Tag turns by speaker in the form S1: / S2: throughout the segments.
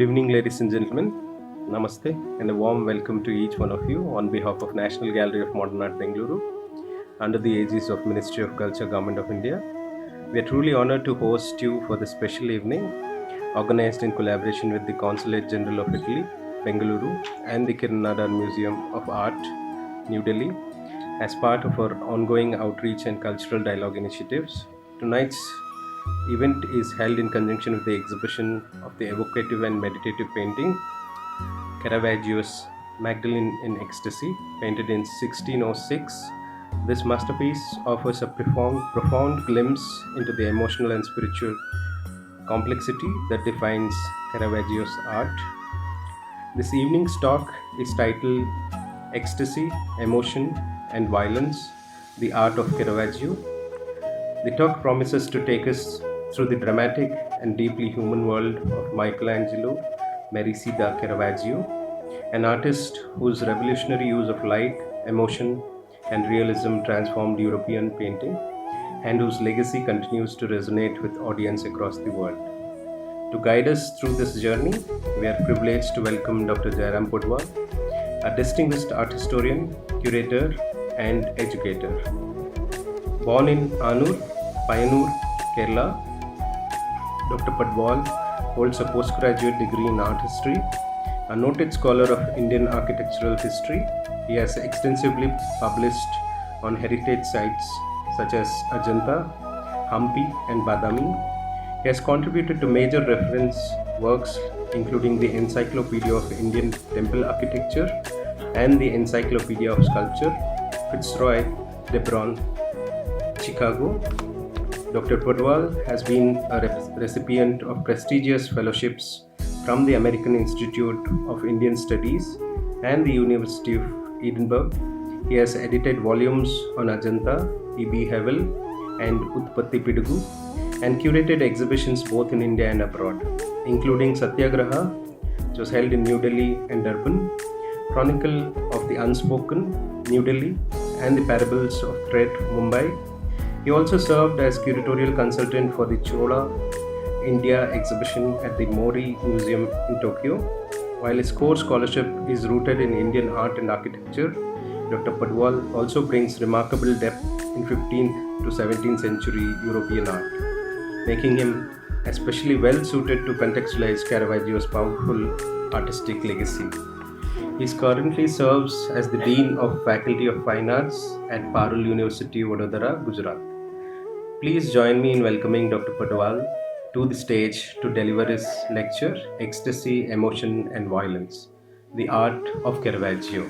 S1: Good evening, ladies and gentlemen. Namaste, and a warm welcome to each one of you on behalf of National Gallery of Modern Art, Bengaluru, under the aegis of Ministry of Culture, Government of India. We are truly honored to host you for this special evening, organized in collaboration with the Consulate General of Italy, Bengaluru, and the Kiran Nadar Museum of Art, New Delhi, as part of our ongoing outreach and cultural dialogue initiatives. Tonight's event is held in conjunction with the exhibition of the evocative and meditative painting Caravaggio's Magdalene in Ecstasy, painted in 1606. This masterpiece offers a profound glimpse into the emotional and spiritual complexity that defines Caravaggio's art. This evening's talk is titled Ecstasy, Emotion, and Violence, the Art of Caravaggio. The talk promises to take us through the dramatic and deeply human world of Michelangelo Merisi da Caravaggio, an artist whose revolutionary use of light, emotion, and realism transformed European painting, and whose legacy continues to resonate with audiences across the world. To guide us through this journey, we are privileged to welcome Dr. Jayaram Poduval, a distinguished art historian, curator, and educator. Born in Anur, Payanur, Kerala, Dr. Padwal holds a postgraduate degree in art history, a noted scholar of Indian architectural history. He has extensively published on heritage sites such as Ajanta, Hampi, and Badami. He has contributed to major reference works including the Encyclopedia of Indian Temple Architecture and the Encyclopedia of Sculpture, Fitzroy, Debron, Chicago. Dr. Podwal has been a recipient of prestigious fellowships from the American Institute of Indian Studies and the University of Edinburgh. He has edited volumes on Ajanta, E.B. Hevel, and Utpatti Pidugu, and curated exhibitions both in India and abroad, including Satyagraha, which was held in New Delhi and Durban, Chronicle of the Unspoken, New Delhi, and the Parables of Thread, Mumbai. He also served as curatorial consultant for the Chola India exhibition at the Mori Museum in Tokyo. While his core scholarship is rooted in Indian art and architecture, Dr. Padwal also brings remarkable depth in 15th to 17th century European art, making him especially well suited to contextualize Caravaggio's powerful artistic legacy. He currently serves as the Dean of Faculty of Fine Arts at Parul University, Vadodara, Gujarat. Please join me in welcoming Dr. Padwal to the stage to deliver his lecture, Ecstasy, Emotion and Violence, the Art of Caravaggio.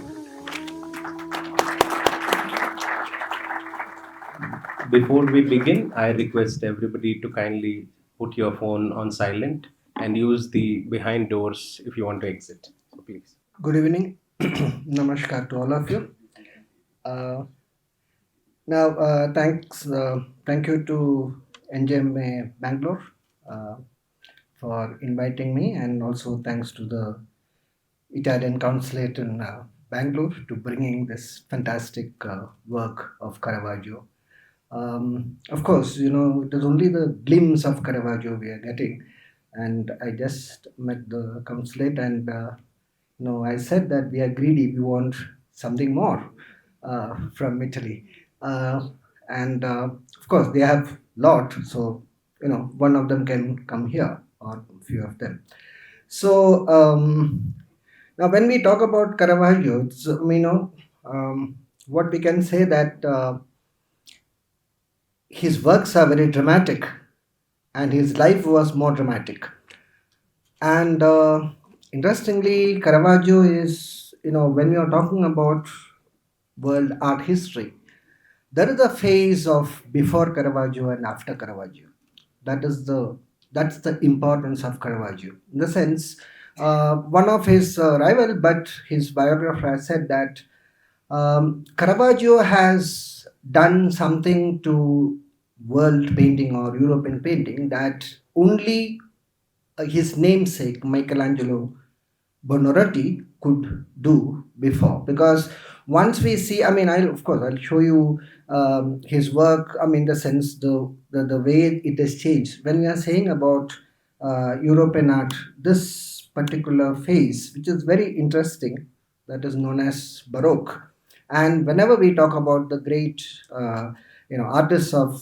S1: Before we begin, I request everybody to kindly put your phone on silent and use the behind doors if you want to exit. So please.
S2: Good evening. Namaskar to all of you. Uh, thank you to NGMA Bangalore uh, for inviting me, and also thanks to the Italian Consulate in Bangalore to bringing this fantastic work of Caravaggio. Of course, it is only the glimpse of Caravaggio we are getting, and I just met the consulate, and I said that we are greedy, we want something more from Italy, and of course they have lot, so one of them can come here or a few of them. So now when we talk about Caravaggio, what we can say that. His works are very dramatic, and his life was more dramatic. And interestingly, Caravaggio is, when we are talking about world art history, there is a phase of before Caravaggio and after Caravaggio. That's the importance of Caravaggio. In the sense, one of his rival, but his biographer has said that Caravaggio has done something to world painting or European painting that only his namesake Michelangelo Buonarroti could do before. Because once we see, I'll show you his work. The sense the way it has changed. When we are saying about European art, this particular phase, which is very interesting, that is known as Baroque. And whenever we talk about the great, artists of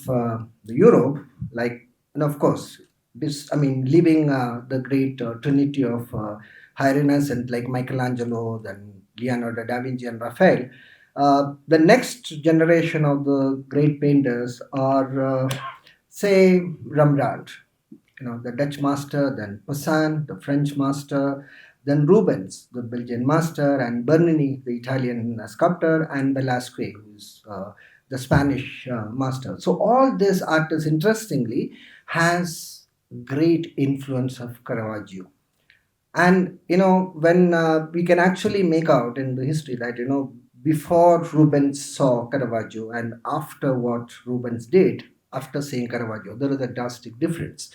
S2: Europe, like, and of course, this, I mean, leaving the great trinity of high Renaissance like Michelangelo, then Leonardo da Vinci, and Raphael. The next generation of the great painters are, say, Rembrandt, the Dutch master, then Poussin, the French master, then Rubens, the Belgian master, and Bernini, the Italian sculptor, and Velasquez, who's the Spanish master. So all these artists, interestingly, has great influence of Caravaggio. And when we can actually make out in the history that before Rubens saw Caravaggio and after what Rubens did after seeing Caravaggio, there is a drastic difference.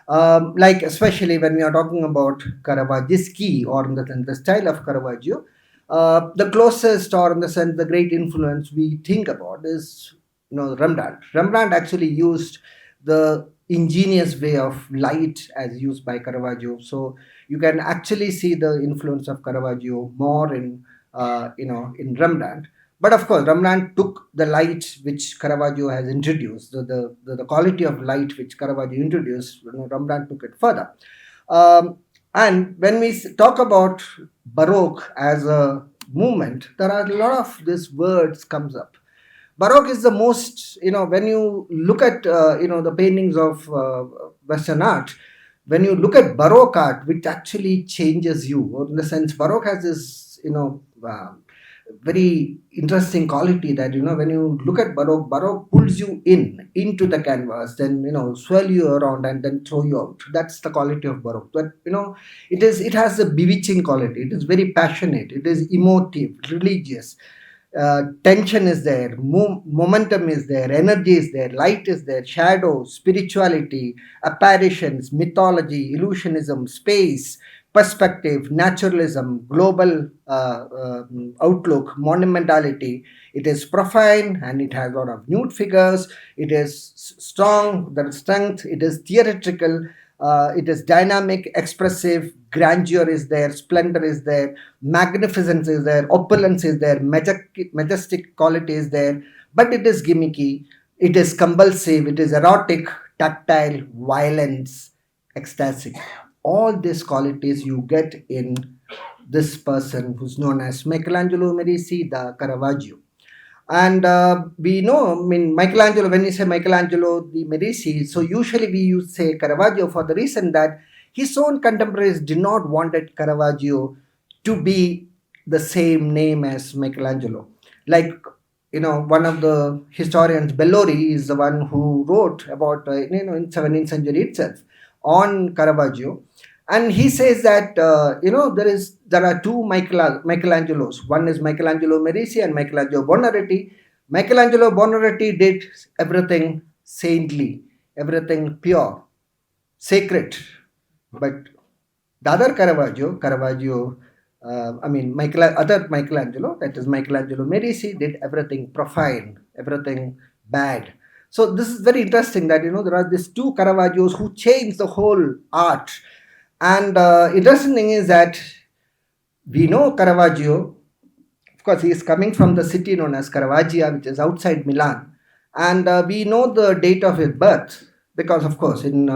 S2: Like especially when we are talking about Caravaggeschi, or in the style of Caravaggio, the closest, or in the sense the great influence we think about is Rembrandt. Rembrandt actually used the ingenious way of light as used by Caravaggio. So you can actually see the influence of Caravaggio more in Rembrandt. But of course, Rembrandt took the light which Caravaggio has introduced, the quality of light which Caravaggio introduced. Rembrandt took it further. And when we talk about Baroque as a movement, there are a lot of these words comes up. Baroque is the most, when you look at, the paintings of Western art, when you look at Baroque art, which actually changes you, or in the sense, Baroque has this, very interesting quality that, when you look at Baroque pulls you into the canvas, then, swirl you around and then throw you out. That's the quality of Baroque. But, it has a bewitching quality. It is very passionate. It is emotive, religious, tension is there, momentum is there, energy is there, light is there, shadow, spirituality, apparitions, mythology, illusionism, space, perspective, naturalism, global outlook, monumentality. It is profane and it has a lot of nude figures. It is strong, there is strength. It is theatrical. It is dynamic, expressive, grandeur is there, splendor is there, magnificence is there, opulence is there, majestic quality is there, but it is gimmicky, it is convulsive, it is erotic, tactile, violence, ecstatic. All these qualities you get in this person who's known as Michelangelo Merisi da Caravaggio. And we know, I mean, Michelangelo, when we say Michelangelo the Medici, so usually we use say Caravaggio for the reason that his own contemporaries did not wanted Caravaggio to be the same name as Michelangelo. Like, one of the historians, Bellori, is the one who wrote about, in 17th century itself on Caravaggio. And he says that there are two Michelangelos. One is Michelangelo Merisi and Michelangelo Buonarroti. Michelangelo Buonarroti did everything saintly, everything pure, sacred. But the other Caravaggio, other Michelangelo, that is Michelangelo Merisi, did everything profane, everything bad. So this is very interesting that there are these two Caravaggios who changed the whole art. And interesting thing is that we know Caravaggio, of course, he is coming from the city known as Caravaggia, which is outside Milan. And we know the date of his birth because, of course, in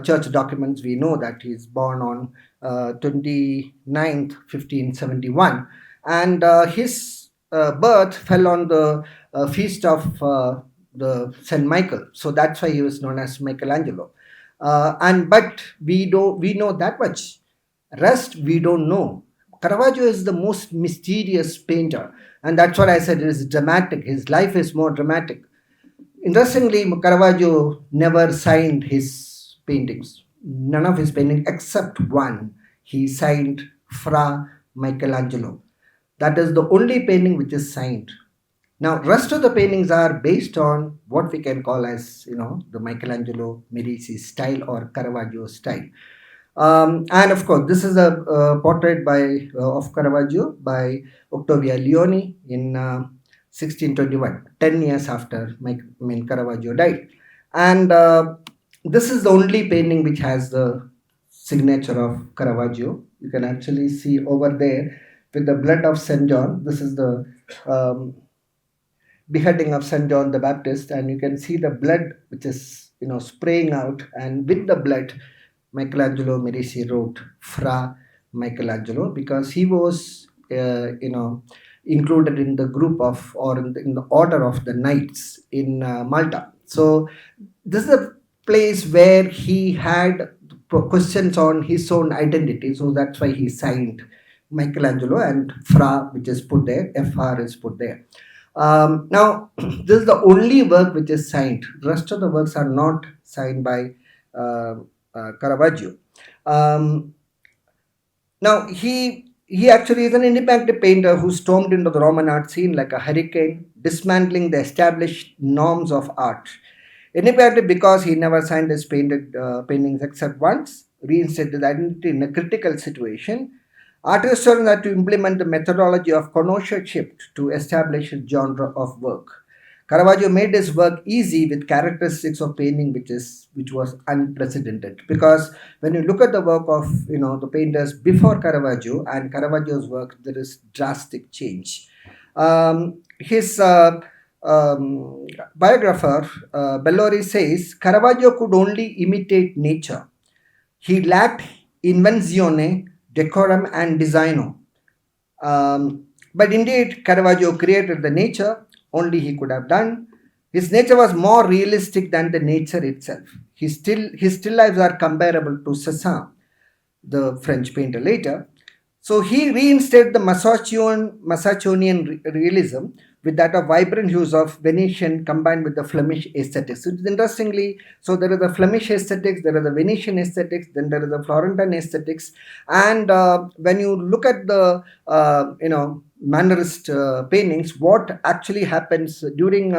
S2: church documents, we know that he is born on 29th, 1571. And his birth fell on the feast of the Saint Michael. So that's why he was known as Michelangelo. But we know that much. Rest we don't know. Caravaggio is the most mysterious painter, and that's what I said. It is dramatic. His life is more dramatic. Interestingly, Caravaggio never signed his paintings. None of his paintings except one. He signed Fra Michelangelo. That is the only painting which is signed. Now, rest of the paintings are based on what we can call as, the Michelangelo Merisi style or Caravaggio style. And of course, this is a portrait of Caravaggio by Octavia Leoni in 1621, 10 years after Caravaggio died. And this is the only painting which has the signature of Caravaggio. You can actually see over there with the blood of St. John. This is the um, beheading of St. John the Baptist, and you can see the blood which is spraying out, and with the blood, Michelangelo Medici wrote Fra Michelangelo because he was included in the group of or in the order of the knights in Malta. So this is a place where he had questions on his own identity, so that's why he signed Michelangelo, and Fra, which is put there, FR is put there. Now, this is the only work which is signed. The rest of the works are not signed by uh, Caravaggio. Um, Now, he actually is an independent painter who stormed into the Roman art scene like a hurricane, dismantling the established norms of art. Independent because he never signed his paintings except once, reinstated his identity in a critical situation. Artists had to implement the methodology of connoisseurship to establish a genre of work. Caravaggio made his work easy with characteristics of painting which was unprecedented. Because when you look at the work of the painters before Caravaggio and Caravaggio's work, there is drastic change. His biographer Bellori says Caravaggio could only imitate nature. He lacked invenzione, decorum, and designo. But indeed, Caravaggio created the nature only he could have done. His nature was more realistic than the nature itself. His still lives are comparable to Cézanne, the French painter later. So he reinstated the Massachusettsian realism with that of vibrant hues of Venetian combined with the Flemish aesthetics. So interestingly, so there is the Flemish aesthetics, there is the Venetian aesthetics, then there is the Florentine aesthetics, and when you look at the Mannerist paintings, what actually happens during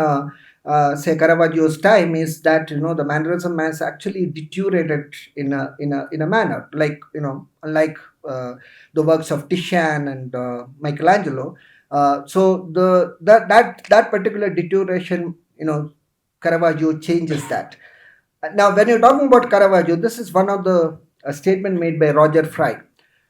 S2: say Caravaggio's time is that the mannerism has actually deteriorated in a manner like unlike the works of Titian and Michelangelo. So that particular deterioration, Caravaggio changes that. Now, when you're talking about Caravaggio, this is one of the statement made by Roger Fry.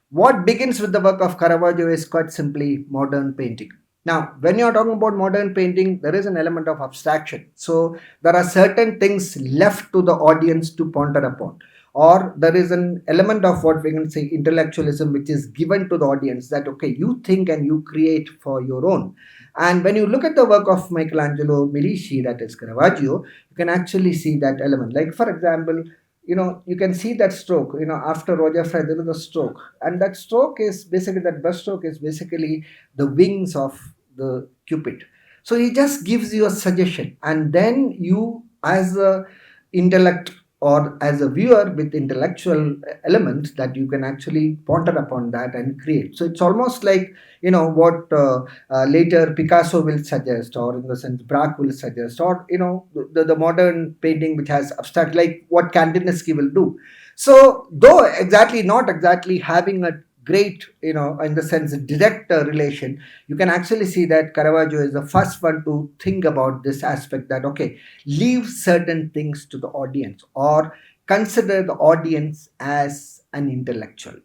S2: What begins with the work of Caravaggio is quite simply modern painting. Now, when you're talking about modern painting, there is an element of abstraction. So there are certain things left to the audience to ponder upon, or there is an element of what we can say intellectualism which is given to the audience, that okay, you think and you create for your own. And when you look at the work of Michelangelo Medici, that is Caravaggio, you can actually see that element. Like for example, you can see that stroke, after Roger Fry there is a stroke, and that stroke is basically, that brush stroke is basically the wings of the Cupid. So he just gives you a suggestion, and then you as a intellect or as a viewer with intellectual elements, that you can actually ponder upon that and create. So it's almost like what later Picasso will suggest, or in the sense Braque will suggest, or the modern painting which has abstract, like what Kandinsky will do. So though exactly not exactly having a great in the sense direct relation, you can actually see that Caravaggio is the first one to think about this aspect, that okay, leave certain things to the audience, or consider the audience as an intellectual.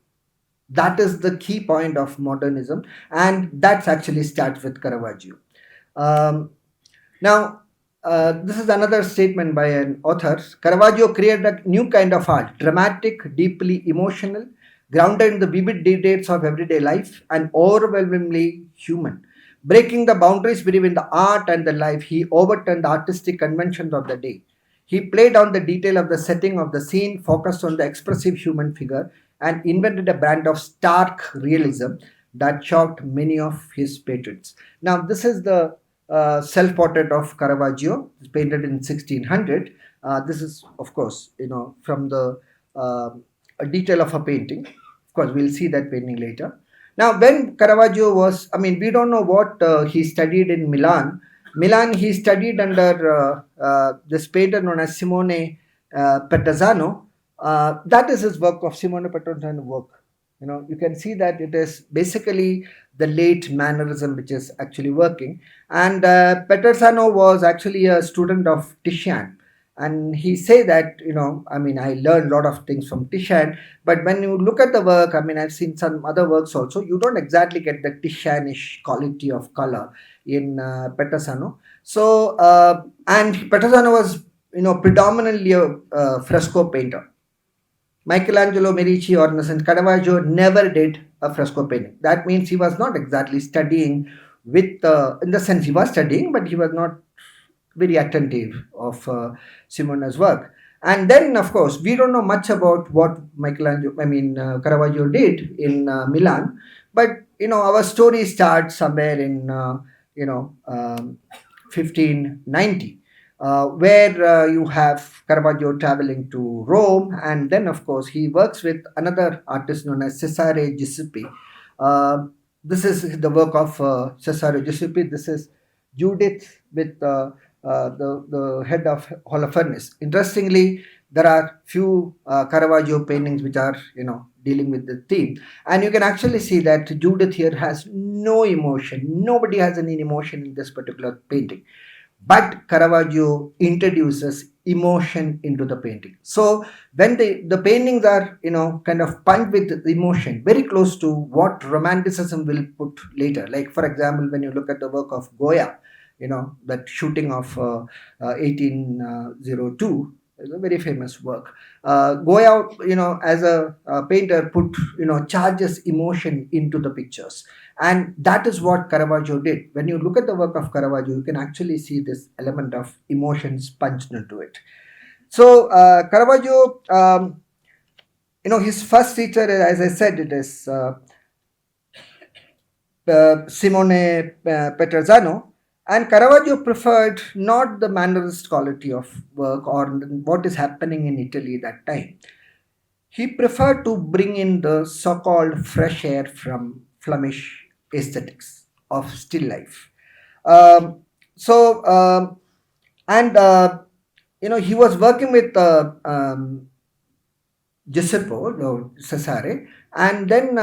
S2: That is the key point of modernism, and that's actually starts with Caravaggio. Now, this is another statement by an author. Caravaggio created a new kind of art, dramatic, deeply emotional, grounded in the vivid details of everyday life, and overwhelmingly human. Breaking the boundaries between the art and the life, he overturned the artistic conventions of the day. He played on the detail of the setting of the scene, focused on the expressive human figure, and invented a brand of stark realism that shocked many of his patrons. Now, this is the self-portrait of Caravaggio, painted in 1600. This is, of course, from the a detail of a painting. Of course, we'll see that painting later. Now, when Caravaggio was, I mean, we don't know what he studied in Milan. Milan, he studied under this painter known as Simone Petrazzano. That is his work of Simone Petrazzano work. You can see that it is basically the late mannerism which is actually working. And Petrazzano was actually a student of Titian. And he say that, I mean, I learned a lot of things from Titian, but when you look at the work, I mean, I've seen some other works also, you don't exactly get the Titianish quality of color in Petrosano. So and Petrosano was, predominantly a fresco painter. Michelangelo, Medici, or in the sense Caravaggio never did a fresco painting. That means he was not exactly studying with, in the sense he was studying, but he was not very attentive of Simone's work. And then, of course, we don't know much about what Caravaggio did in Milan, but our story starts somewhere in you know 1590, where you have Caravaggio traveling to Rome, and then, of course, he works with another artist known as Cesare Giuseppe. Uh, this is the work of Cesare Giuseppe. This is Judith with the head of Holofernes. Interestingly, there are few Caravaggio paintings which are dealing with the theme, and you can actually see that Judith here has no emotion. Nobody has any emotion in this particular painting, but Caravaggio introduces emotion into the painting. So when the paintings are kind of pumped with emotion, very close to what romanticism will put later. Like for example, when you look at the work of Goya, that shooting of 1802 is a very famous work. Goya, as a painter, put charges emotion into the pictures, and that is what Caravaggio did. When you look at the work of Caravaggio, you can actually see this element of emotions punched into it. So Caravaggio, his first teacher, as I said, it is Simone Peterzano, and Caravaggio preferred not the mannerist quality of work or what is happening in Italy that time. He preferred to bring in the so-called fresh air from Flemish aesthetics of still life. Um, so, and he was working with Giuseppe, no, Cesare, and then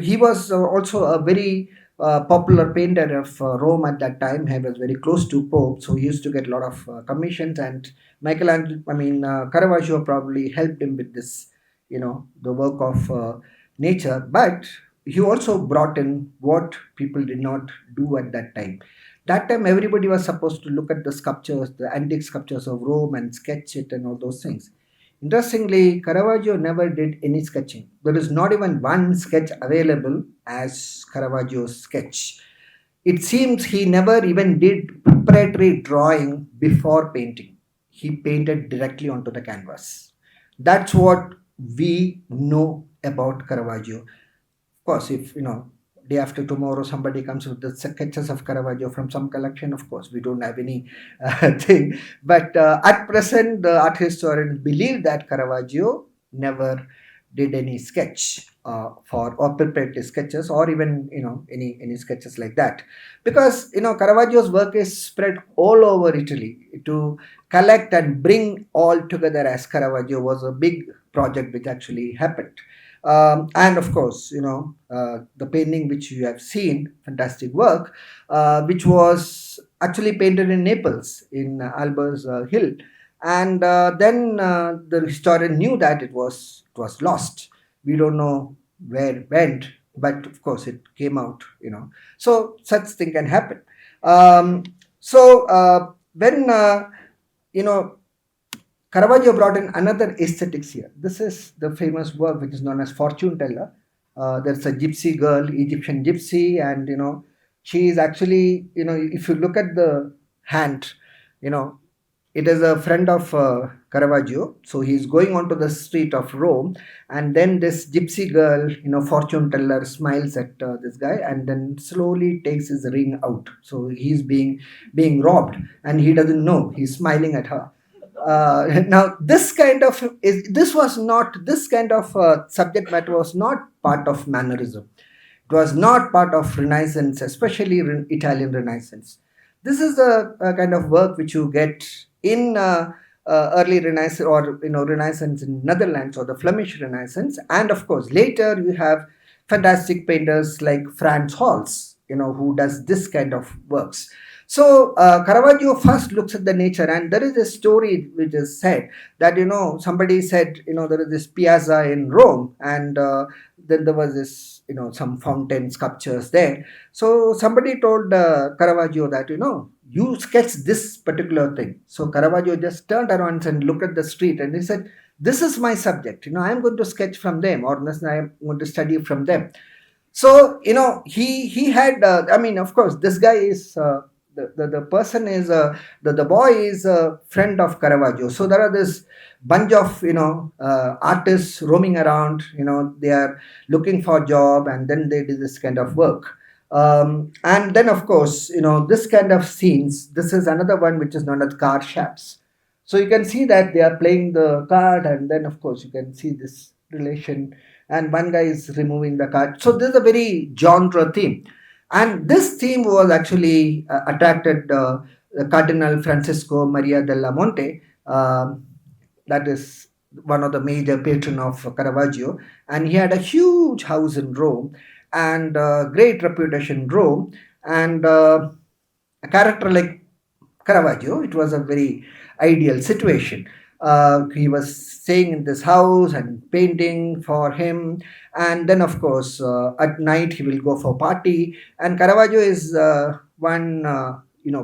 S2: he was also a very popular painter of Rome at that time. He was very close to Pope, so he used to get a lot of commissions. And Michelangelo, Caravaggio probably helped him with this, the work of nature. But he also brought in what people did not do at that time. That time, everybody was supposed to look at the sculptures, the antique sculptures of Rome, and sketch it and all those things. Interestingly, Caravaggio never did any sketching. There is not even one sketch available as Caravaggio's sketch. It seems he never even did preparatory drawing before painting. He painted directly onto the canvas. That's what we know about Caravaggio. Of course, if day after tomorrow somebody comes with the sketches of Caravaggio from some collection, of course we don't have any thing. But at present, the art historians believe that Caravaggio never did any sketch for or prepared sketches, or even any sketches like that, because Caravaggio's work is spread all over Italy. To collect and bring all together as Caravaggio was a big project which actually happened. And of course, the painting which you have seen, fantastic work, which was actually painted in Naples, in Alber's Hill. And then the historian knew that it was lost. We don't know where it went, but of course it came out. So such thing can happen. So when you know Caravaggio brought in another aesthetics here. This is the famous work which is known as Fortune Teller. There's a gypsy girl, Egyptian gypsy, and she is actually, if you look at the hand, you know, it is a friend of Caravaggio. So he's going onto the street of Rome, and then this gypsy girl, fortune teller, smiles at this guy, and then slowly takes his ring out. So he's being robbed, and he doesn't know. He's smiling at her. Now this was not this kind of subject matter was not part of mannerism. It was not part of Renaissance, especially Italian Renaissance. This is a kind of work which you get in early Renaissance, or Renaissance in Netherlands, or the Flemish Renaissance, and of course later you have fantastic painters like Franz Hals, who does this kind of works. So Caravaggio first looks at the nature, and there is a story which is said that somebody said there is this piazza in Rome, and then there was this some fountain sculptures there. So somebody told Caravaggio that you sketch this particular thing. So Caravaggio just turned around and looked at the street, and he said, "This is my subject. I'm going to sketch from them, or I'm going to study from them." So he had I mean, of course, this guy is the person is the boy is a friend of Caravaggio. So there are this bunch of artists roaming around. They are looking for job, and then they do this kind of work. And then, of course, this kind of scenes, this is another one which is known as card shops. So you can see that they are playing the card, and then, of course, you can see this relation, and one guy is removing the card. So this is a very genre theme, and this theme was actually attracted Cardinal Francisco Maria della Monte, that is one of the major patron of Caravaggio, and he had a huge house in Rome and great reputation in Rome, and a character like Caravaggio, it was a very ideal situation. He was staying in this house and painting for him, and then of course at night he will go for party. And Caravaggio is one.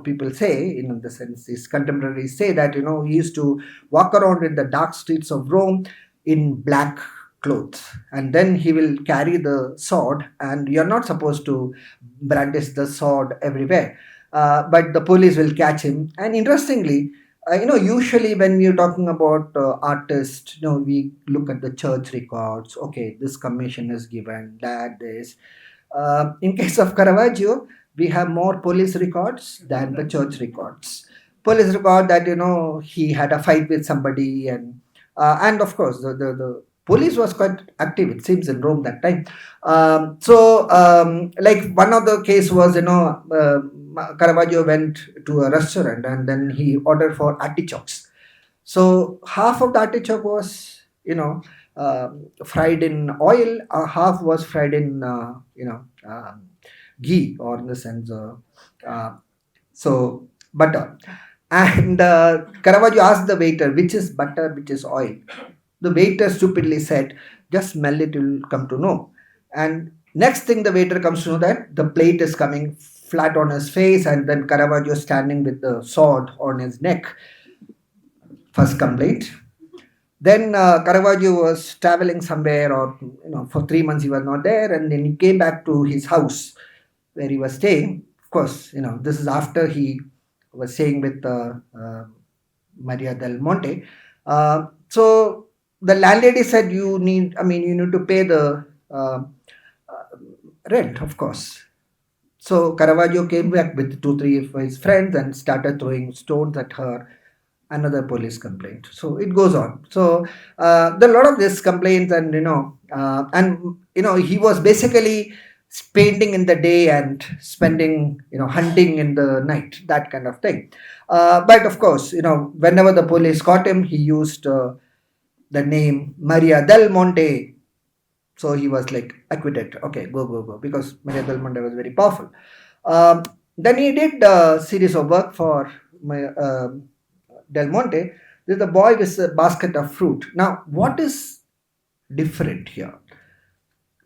S2: People say, in the sense, his contemporaries say that he used to walk around in the dark streets of Rome in black clothes, and then he will carry the sword, and you're not supposed to brandish the sword everywhere, but the police will catch him. And interestingly, usually when we're talking about artists, we look at the church records. Okay, this commission is given, that this. In case of Caravaggio, we have more police records than the church records. Police record that he had a fight with somebody, and of course the police was quite active, it seems, in Rome that time. Like one of the case was, Caravaggio went to a restaurant, and then he ordered for artichokes. So half of the artichoke was, fried in oil, half was fried in, ghee, or in the sense, uh, so butter. And Caravaggio asked the waiter, which is butter, which is oil. The waiter stupidly said, just smell it, you'll come to know. And next thing, the waiter comes to know that the plate is coming flat on his face, and then Caravaggio standing with the sword on his neck. First complaint. Then Caravaggio was traveling somewhere, or for 3 months he was not there, and then he came back to his house where he was staying. Of course, this is after he was staying with Maria del Monte. So the landlady said, you need to pay the rent, of course. So Caravaggio came back with 2, 3 of his friends and started throwing stones at her. Another police complaint. So it goes on. So there are a lot of these complaints, and he was basically painting in the day and spending hunting in the night, that kind of thing. But of course, whenever the police caught him, he used the name Maria del Monte. So he was like acquitted. Okay, go, go, go, because Maria del Monte was very powerful. Then he did a series of work for Del Monte. There's a boy with a basket of fruit. Now, what is different here?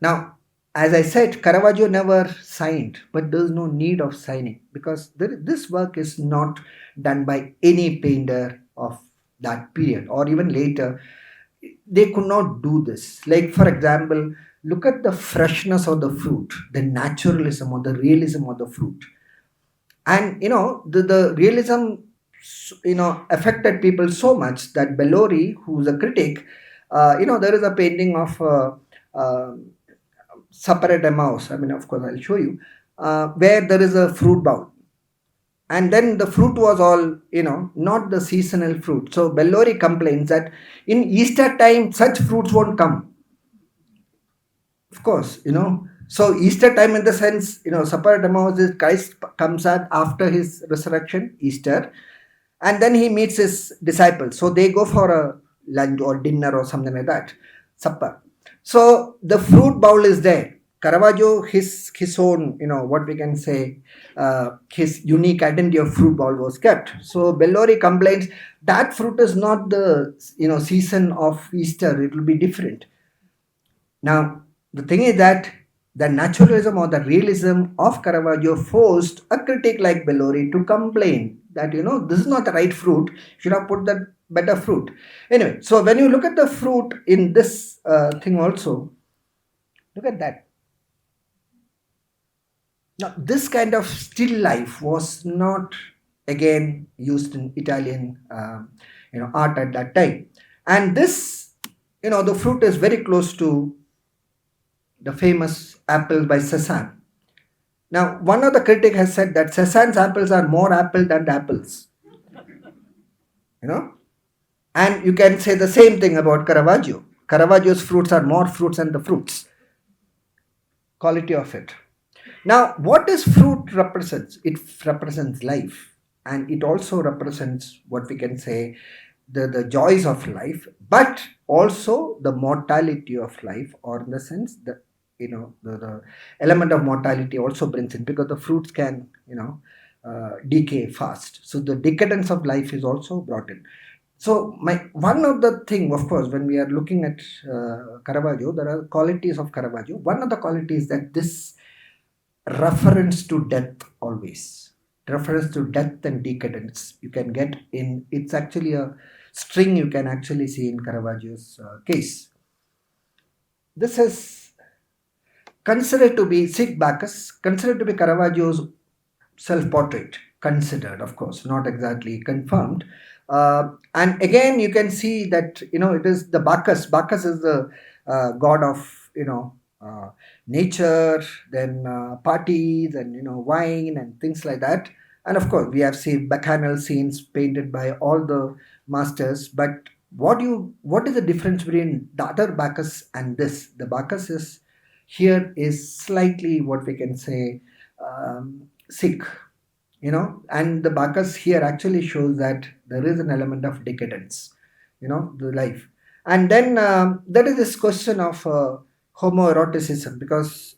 S2: Now, as I said, Caravaggio never signed, but there's no need of signing, because this work is not done by any painter of that period or even later. They could not do this. Like, for example, look at the freshness of the fruit, the naturalism or the realism of the fruit. And the realism affected people so much that Bellori, who's a critic, there is a painting of separate a mouse. I mean, of course, I'll show you, where there is a fruit bowl, and then the fruit was all not the seasonal fruit. So Bellori complains that in Easter time such fruits won't come. Of course, so Easter time, in the sense, separate a mouse is Christ comes out after his resurrection, Easter, and then he meets his disciples. So they go for a lunch or dinner or something like that, supper. So the fruit bowl is there. Caravaggio, his own, what we can say, his unique identity of fruit ball was kept. So Bellori complains that fruit is not the season of Easter; it will be different. Now the thing is that the naturalism or the realism of Caravaggio forced a critic like Bellori to complain that this is not the right fruit. Should have put that better fruit. Anyway, so when you look at the fruit in this thing also, look at that. Now, this kind of still life was not again used in Italian, art at that time, and this, the fruit is very close to the famous apple by Cézanne. Now, one of the critic has said that Cézanne's apples are more apple than the apples, you know, and you can say the same thing about Caravaggio. Caravaggio's fruits are more fruits than the fruits. Quality of it. Now, what does fruit represents? It represents life, and it also represents what we can say the joys of life, but also the mortality of life, or in the sense the the element of mortality also brings in, because the fruits can decay fast. So the decadence of life is also brought in. So my one of the thing, of course, when we are looking at Caravaggio, there are qualities of Caravaggio. One of the qualities that this reference to death, always reference to death and decadence, you can get in, it's actually a string you can actually see in Caravaggio's case. This is considered to be Sig Bacchus, considered to be Caravaggio's self-portrait, considered, of course, not exactly confirmed. And again, you can see that it is the Bacchus. Bacchus is the god of nature, then parties, and wine and things like that. And of course, we have seen bacchanal scenes painted by all the masters. But what is the difference between the other Bacchus and this? The Bacchus is here is slightly, what we can say, sick, and the Bacchus here actually shows that there is an element of decadence, the life. And then there is this question of homoeroticism, because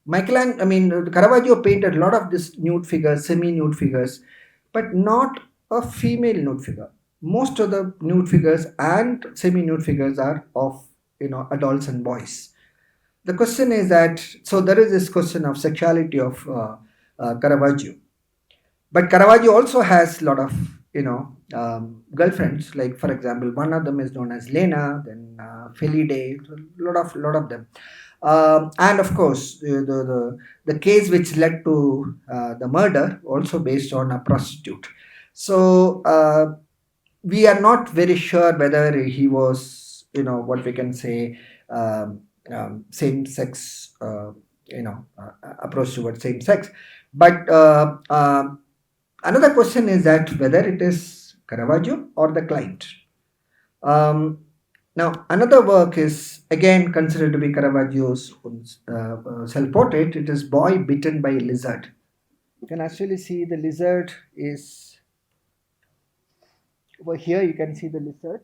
S2: Michelangelo, I mean, Caravaggio painted a lot of this nude figures, semi-nude figures, but not a female nude figure. Most of the nude figures and semi-nude figures are of adults and boys. The question is that, so there is this question of sexuality of Caravaggio. But Caravaggio also has a lot of girlfriends. Like, for example, one of them is known as Lena, then Felide, lot of them. And of course, the case which led to the murder also based on a prostitute. So we are not very sure whether he was, what we can say, same sex, approach towards same sex. But another question is that whether it is Caravaggio or the client. Now, another work is again considered to be Caravaggio's self-portrait. It is Boy Bitten by a Lizard. You can actually see the lizard is over here. You can see the lizard.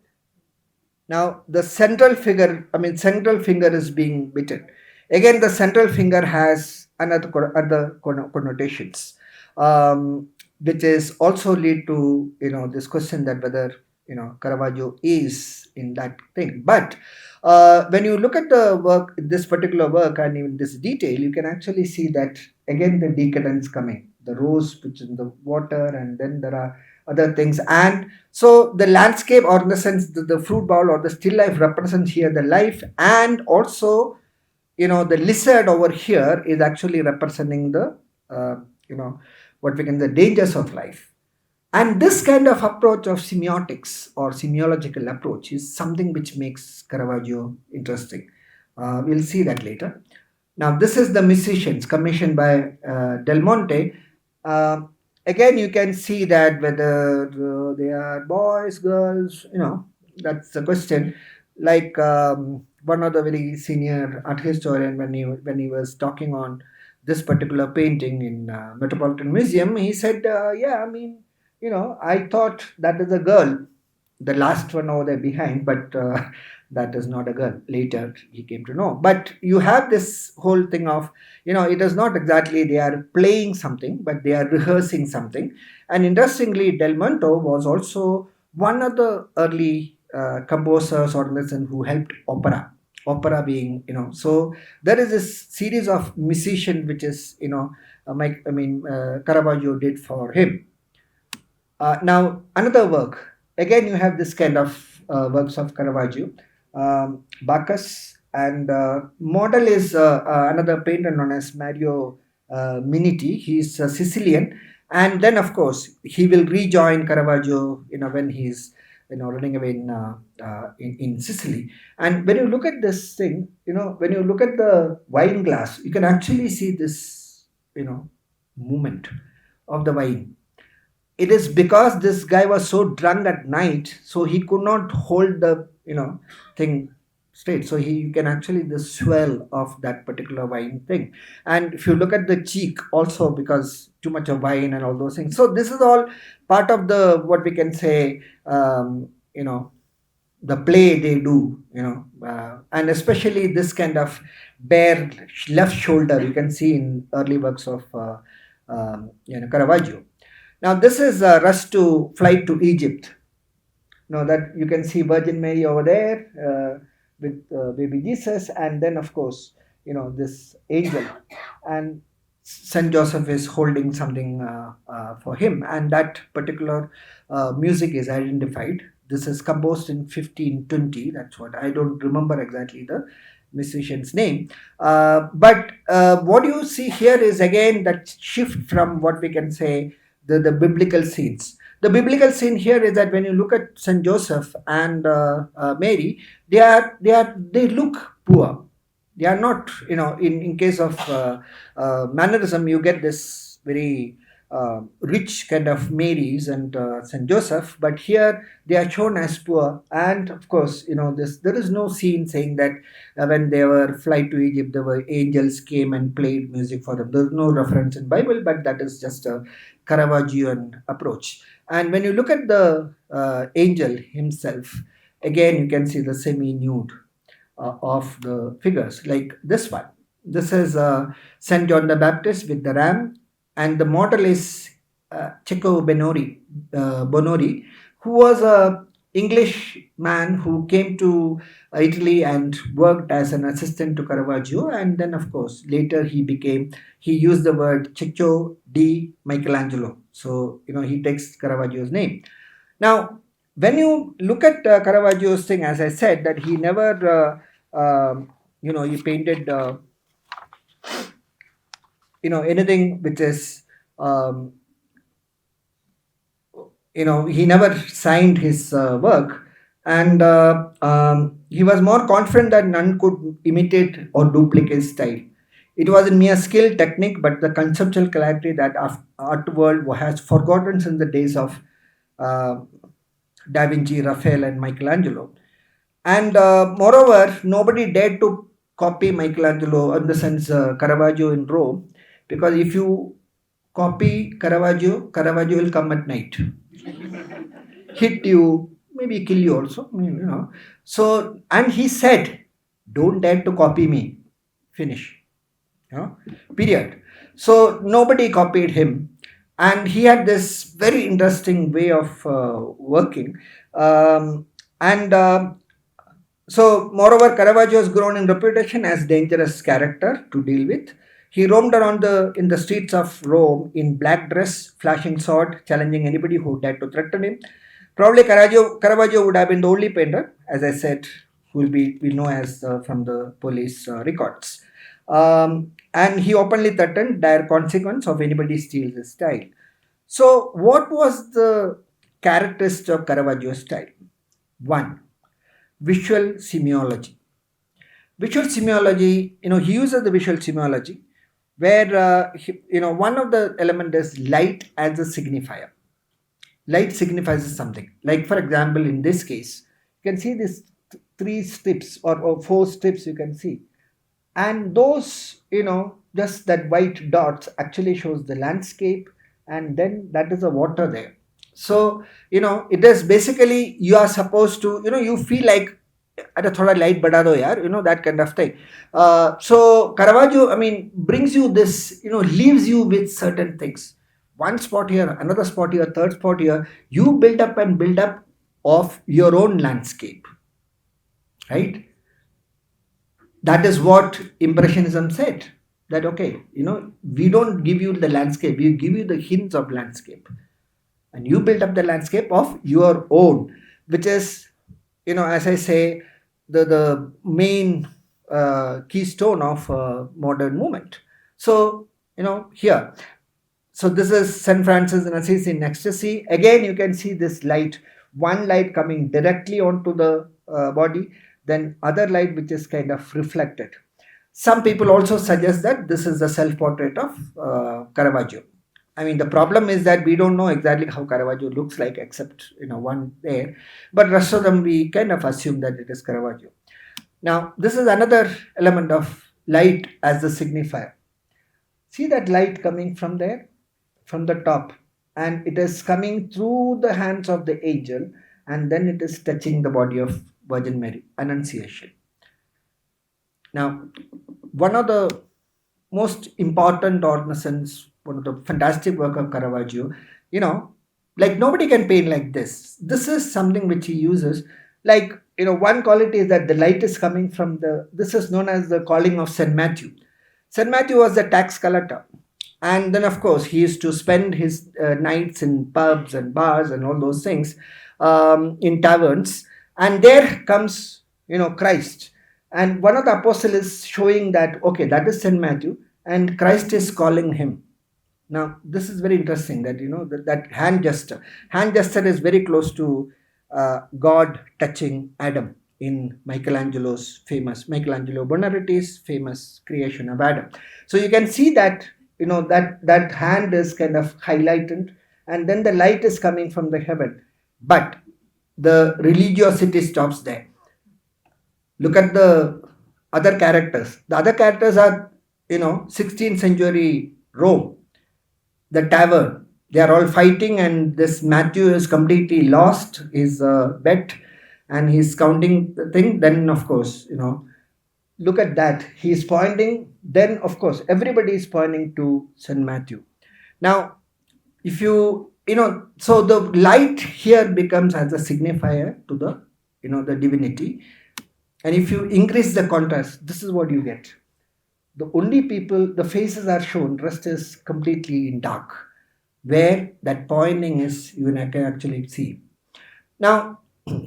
S2: Now, the central finger is being bitten. Again, the central finger has other connotations, which is also lead to this question that whether Caravaggio is in that thing. But when you look at the work, this particular work, and in this detail, you can actually see that again the decadence coming, the rose which is in the water, and then there are other things. And so the landscape, or in the sense the fruit bowl or the still life, represents here the life, and also the lizard over here is actually representing the what we can, the dangers of life. And this kind of approach of semiotics or semiological approach is something which makes Caravaggio interesting. We'll see that later. Now, this is the musicians commissioned by Del Monte. Uh, Again, you can see that whether they are boys, girls, that's the question. Like one of the very senior art historian, when he was talking on this particular painting in Metropolitan Museum, he said, "Yeah, I mean, I thought that is a girl, the last one over there behind, but that is not a girl. Later he came to know. But you have this whole thing of, it is not exactly they are playing something, but they are rehearsing something. And interestingly, Del Monte was also one of the early composers or listen who helped opera being, so there is this series of musician which is, Caravaggio did for him. Now, another work. Again, you have this kind of works of Caravaggio. Bacchus, and model is another painter known as Mario Minetti. He's Sicilian, and then of course he will rejoin Caravaggio. When he's running away in Sicily. And when you look at this thing, when you look at the wine glass, you can actually see this movement of the wine. It is because this guy was so drunk at night, so he could not hold the thing straight. So he you can actually the swell of that particular wine thing. And if you look at the cheek also, because too much of wine and all those things, so this is all part of the what we can say, the play they do, and especially this kind of bare left shoulder you can see in early works of Caravaggio. Now, this is a rush to flight to Egypt. Now that you can see Virgin Mary over there with baby Jesus, and then of course, this angel, and Saint Joseph is holding something for him, and that particular music is identified. This is composed in 1520. That's what I don't remember exactly the musician's name. But what you see here is again that shift from what we can say the biblical scenes. The biblical scene here is that when you look at Saint Joseph and Mary, they look poor. They are not, in case of mannerism, you get this very rich kind of Marys and Saint Joseph, but here they are shown as poor. And of course, this there is no scene saying that when they were flight to Egypt, there were angels came and played music for them. There's no reference in Bible, but that is just a Caravaggioan approach. And when you look at the angel himself, again you can see the semi-nude of the figures, like this one. This is Saint John the Baptist with the ram, and the model is Cecco Bonori, who was a English man who came to Italy and worked as an assistant to Caravaggio, and then of course later he used the word Cecco di Michelangelo. So he takes Caravaggio's name. Now, when you look at Caravaggio's thing, as I said, that he never he painted anything which is he never signed his work, and he was more confident that none could imitate or duplicate his style. It wasn't mere skill, technique, but the conceptual clarity that art world has forgotten since the days of uh, Da Vinci, Raphael, and Michelangelo. And moreover, nobody dared to copy Michelangelo, in the sense Caravaggio in Rome, because if you copy Caravaggio, Caravaggio will come at night, hit you, maybe kill you also, So, and he said, don't dare to copy me, finish, period. So nobody copied him, and he had this very interesting way of working. And So, moreover, Caravaggio has grown in reputation as dangerous character to deal with. He roamed around in the streets of Rome in black dress, flashing sword, challenging anybody who dared to threaten him. Probably Caravaggio would have been the only painter, as I said, who we know as from the police records. And he openly threatened dire consequence of anybody steals his style. So, what was the characteristic of Caravaggio's style? One, visual semiology. Visual semiology, he uses the visual semiology where, one of the element is light as a signifier. Light signifies something. Like, for example, in this case, you can see this three strips or four strips you can see. And those, just that white dots actually shows the landscape, and then that is the water there. So, it is basically you are supposed to, you feel like अरे थोड़ा light बढ़ा दो यार, that kind of thing. So Caravaggio, I mean, brings you this, leaves you with certain things. One spot here, another spot here, third spot here. You build up and build up of your own landscape, right? That is what Impressionism said. That okay, we don't give you the landscape, we give you the hints of landscape, and you build up the landscape of your own, which is, as I say, the main keystone of modern movement. So here, so this is San Francis and Assisi in Ecstasy. Again, you can see this light, one light coming directly onto the body, then other light which is kind of reflected. Some people also suggest that this is the self-portrait of Caravaggio. I mean, the problem is that we don't know exactly how Caravaggio looks like, except one there, but rest of them we kind of assume that it is Caravaggio. Now, this is another element of light as the signifier. See that light coming from there, from the top, and it is coming through the hands of the angel, and then it is touching the body of Virgin Mary, Annunciation. Now, one of the most important, or in a sense, one of the fantastic work of Caravaggio, you know, like nobody can paint like this. This is something which he uses. Like, one quality is that the light is coming from this is known as the calling of St. Matthew. St. Matthew was the tax collector. And then, of course, he used to spend his nights in pubs and bars and all those things, in taverns. And there comes, Christ. And one of the apostles is showing that, okay, that is St. Matthew, and Christ is calling him. Now, this is very interesting that, that hand gesture. Hand gesture is very close to God touching Adam in Michelangelo Buonarroti's famous creation of Adam. So you can see that, that hand is kind of highlighted, and then the light is coming from the heaven. But the religiosity stops there. Look at the other characters. The other characters are, 16th century Rome, the tavern. They are all fighting, and this Matthew is completely lost his bet, and he's counting the thing. Then, of course, look at that. He's pointing. Then, of course, everybody is pointing to St. Matthew. Now, if so the light here becomes as a signifier to the, the divinity. And if you increase the contrast, this is what you get. The only people, the faces are shown, rest is completely in dark. Where that pointing is, you can actually see. Now,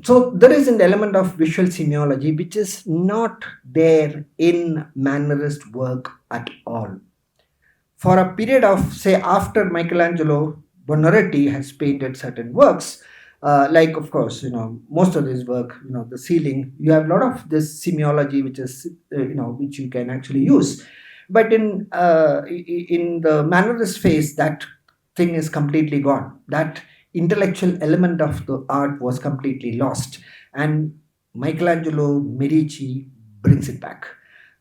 S2: so there is an element of visual semiology which is not there in Mannerist work at all. For a period of, say, after Michelangelo Buonarroti has painted certain works, like, of course, most of this work, the ceiling, you have a lot of this semiology which is, which you can actually use. But in the Mannerist phase, that thing is completely gone. That intellectual element of the art was completely lost. And Michelangelo Medici brings it back.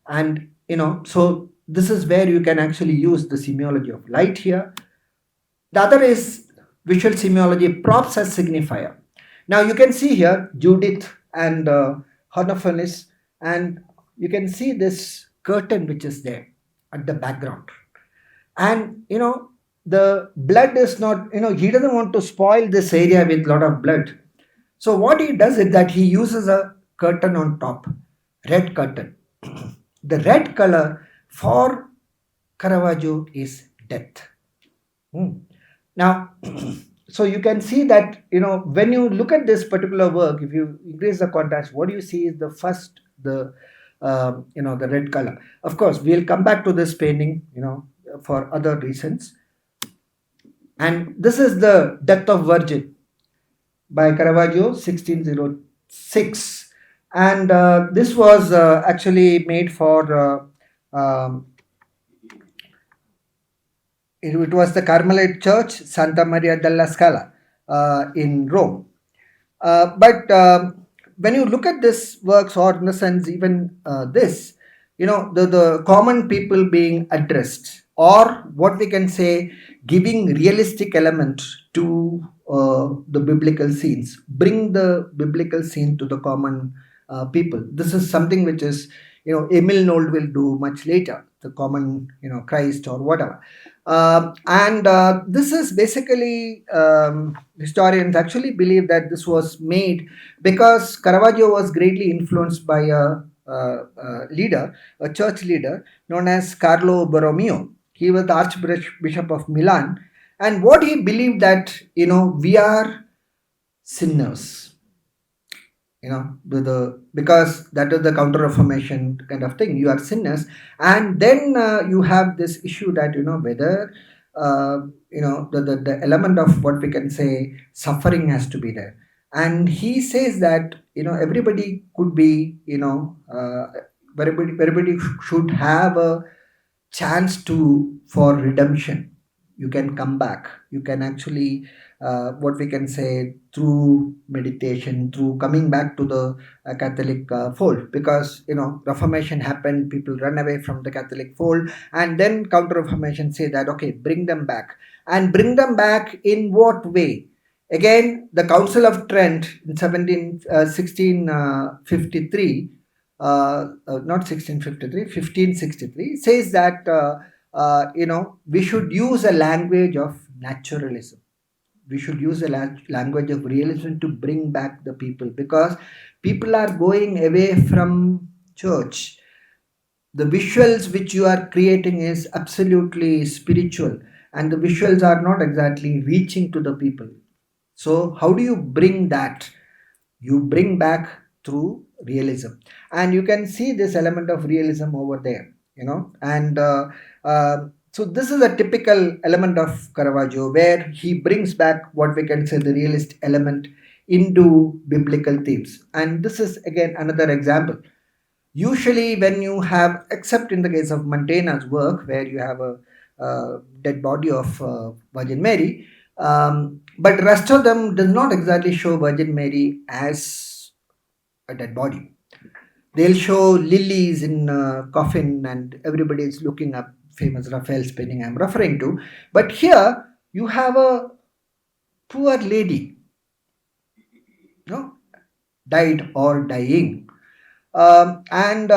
S2: And, so this is where you can actually use the semiology of light here. The other is visual semiology, props as signifier. Now you can see here Judith and Hornophanis, and you can see this curtain which is there at the background. And the blood is not, he doesn't want to spoil this area with a lot of blood. So what he does is that he uses a curtain on top, red curtain. The red color for Caravaggio is death. Now, so you can see that, when you look at this particular work, if you increase the contrast, what you see is the first, the red color. Of course, we'll come back to this painting, for other reasons. And this is the Death of Virgin by Caravaggio, 1606. And this was actually made for, it was the Carmelite Church, Santa Maria della Scala, in Rome. But when you look at this works, or in a sense, even this, the common people being addressed, or what we can say, giving realistic element to the biblical scenes, bring the biblical scene to the common people. This is something which is, Emil Nold will do much later, the common, Christ or whatever. And this is basically, historians actually believe that this was made because Caravaggio was greatly influenced by leader, a church leader known as Carlo Borromeo. He was the Archbishop of Milan, and what he believed that, we are sinners, because that is the counter reformation kind of thing. You are sinners, and then you have this issue that, whether the element of what we can say suffering has to be there. And he says that, everybody could be, everybody should have a chance to for redemption. You can come back, you can actually, what we can say, through meditation, through coming back to the Catholic fold, because, reformation happened, people run away from the Catholic fold, and then counter reformation say that, okay, bring them back. And bring them back in what way? Again, the Council of Trent in 1653, not 1653, 1563, says that, we should use a language of naturalism. We should use a language of realism to bring back the people, because people are going away from church. The visuals which you are creating is absolutely spiritual, and the visuals are not exactly reaching to the people. So how do you bring that? You bring back through realism, and you can see this element of realism over there, and so this is a typical element of Caravaggio, where he brings back what we can say the realist element into biblical themes. And this is again another example. Usually when you have, except in the case of Mantena's work, where you have a dead body of Virgin Mary, but rest of them does not exactly show Virgin Mary as a dead body. They'll show lilies in a coffin, and everybody is looking up, famous Raphael's painting I'm referring to. But here you have a poor lady, died or dying. And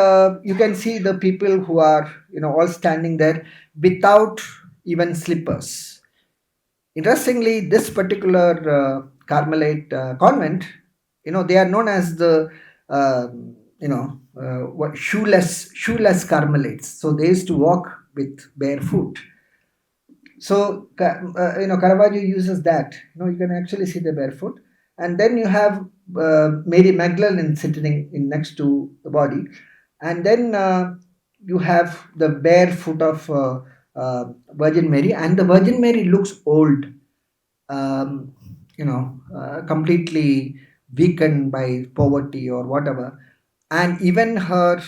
S2: you can see the people who are, all standing there without even slippers. Interestingly, this particular Carmelite convent, they are known as the shoeless Carmelites. So they used to walk with barefoot. So Caravaggio uses that. You can actually see the barefoot, and then you have Mary Magdalene sitting in next to the body, and then you have the bare foot of Virgin Mary, and the Virgin Mary looks old, completely weakened by poverty or whatever, and even her,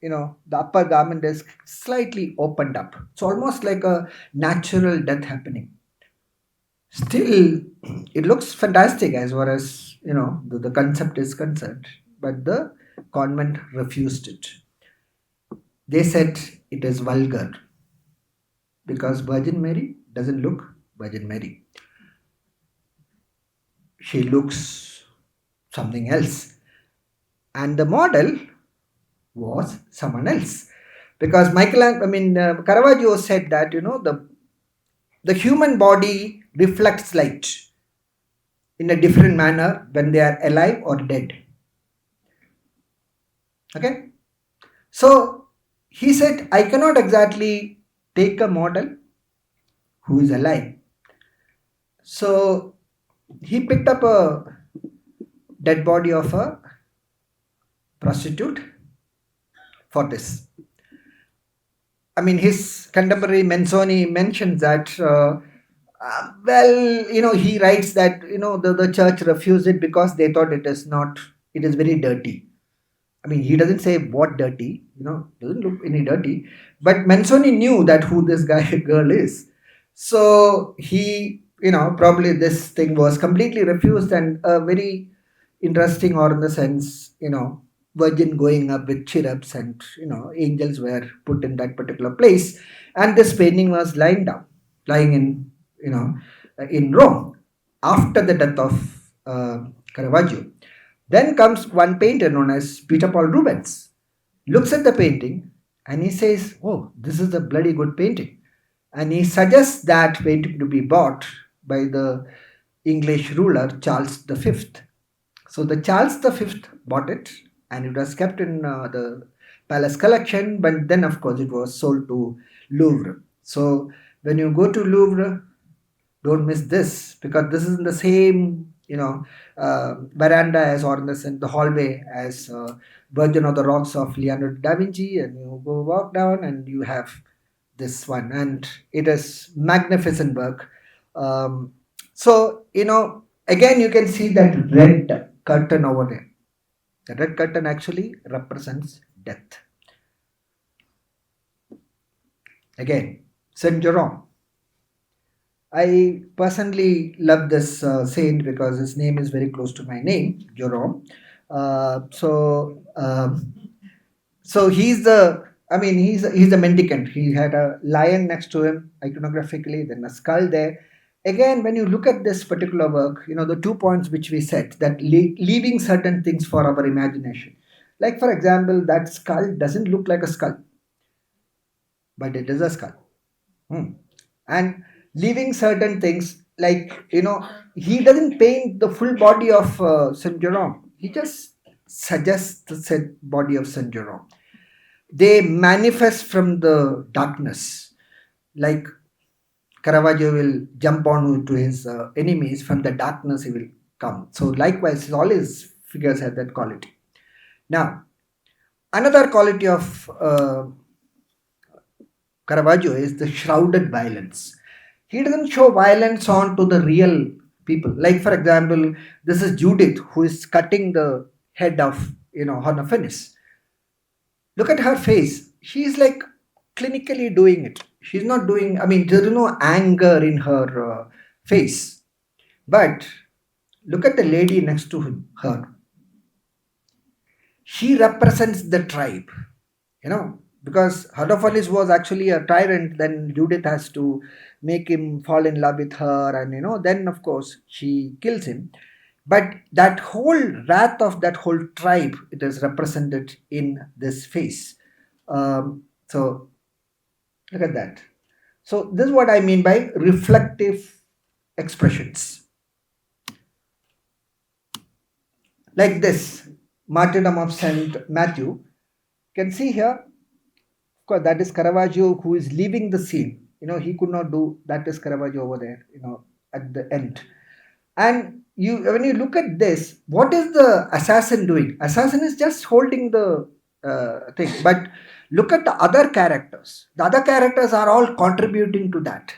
S2: the upper garment is slightly opened up. It's almost like a natural death happening. Still, it looks fantastic as far as, the concept is concerned, but the convent refused it. They said it is vulgar, because Virgin Mary doesn't look Virgin Mary. She looks something else, and the model was someone else, because Caravaggio said that, the human body reflects light in a different manner when they are alive or dead. Okay, so he said, I cannot exactly take a model who is alive. So he picked up a dead body of a prostitute for this. His contemporary Manzoni mentions that, he writes that, the church refused it because they thought it is very dirty. He doesn't say what dirty, doesn't look any dirty, but Manzoni knew that who this girl is. So he, probably this thing was completely refused, and a very interesting, or in the sense, Virgin going up with cherubs, and angels were put in that particular place, and this painting was lying in in Rome after the death of Caravaggio. Then comes one painter known as Peter Paul Rubens, looks at the painting and he says, "Oh, this is a bloody good painting." And he suggests that painting to be bought by the English ruler Charles V. So the Charles V bought it and it was kept in the palace collection, but then of course it was sold to Louvre. So when you go to Louvre, don't miss this because this is in the same veranda as or in the hallway as Virgin of the Rocks of Leonardo da Vinci, and you go walk down and you have this one, and it is magnificent work. So again you can see that red curtain over there. The red curtain actually represents death. Again, Saint Jerome. I personally love this saint because his name is very close to my name, Jerome. Uh, so, um, so he's the. I mean, he's a mendicant. He had a lion next to him iconographically, then a skull there. Again, when you look at this particular work, the 2 points which we set that leaving certain things for our imagination. Like for example, that skull doesn't look like a skull, but it is a skull. Hmm. And leaving certain things like he doesn't paint the full body of Saint Jerome. He just suggests the said body of Saint Jerome. They manifest from the darkness, like Caravaggio will jump on to his enemies from the darkness. He will come. So likewise, all his figures have that quality. Now, another quality of Caravaggio is the shrouded violence. He doesn't show violence on to the real people. Like for example, this is Judith who is cutting the head of Honnefenis. Look at her face. She's like clinically doing it. She's not doing. I mean, there is no anger in her face. But look at the lady next to her. She represents the tribe. Because Hadafalis was actually a tyrant, then Judith has to make him fall in love with her, and then of course she kills him. But that whole wrath of that whole tribe, it is represented in this face. So look at that. So this is what I mean by reflective expressions. Like this, Martyrdom of Saint Matthew. You can see here, of course, that is Caravaggio who is leaving the scene. He could not do that. Is Caravaggio over there, at the end. And when you look at this, what is the assassin doing? Assassin is just holding the thing. But look at the other characters. The other characters are all contributing to that.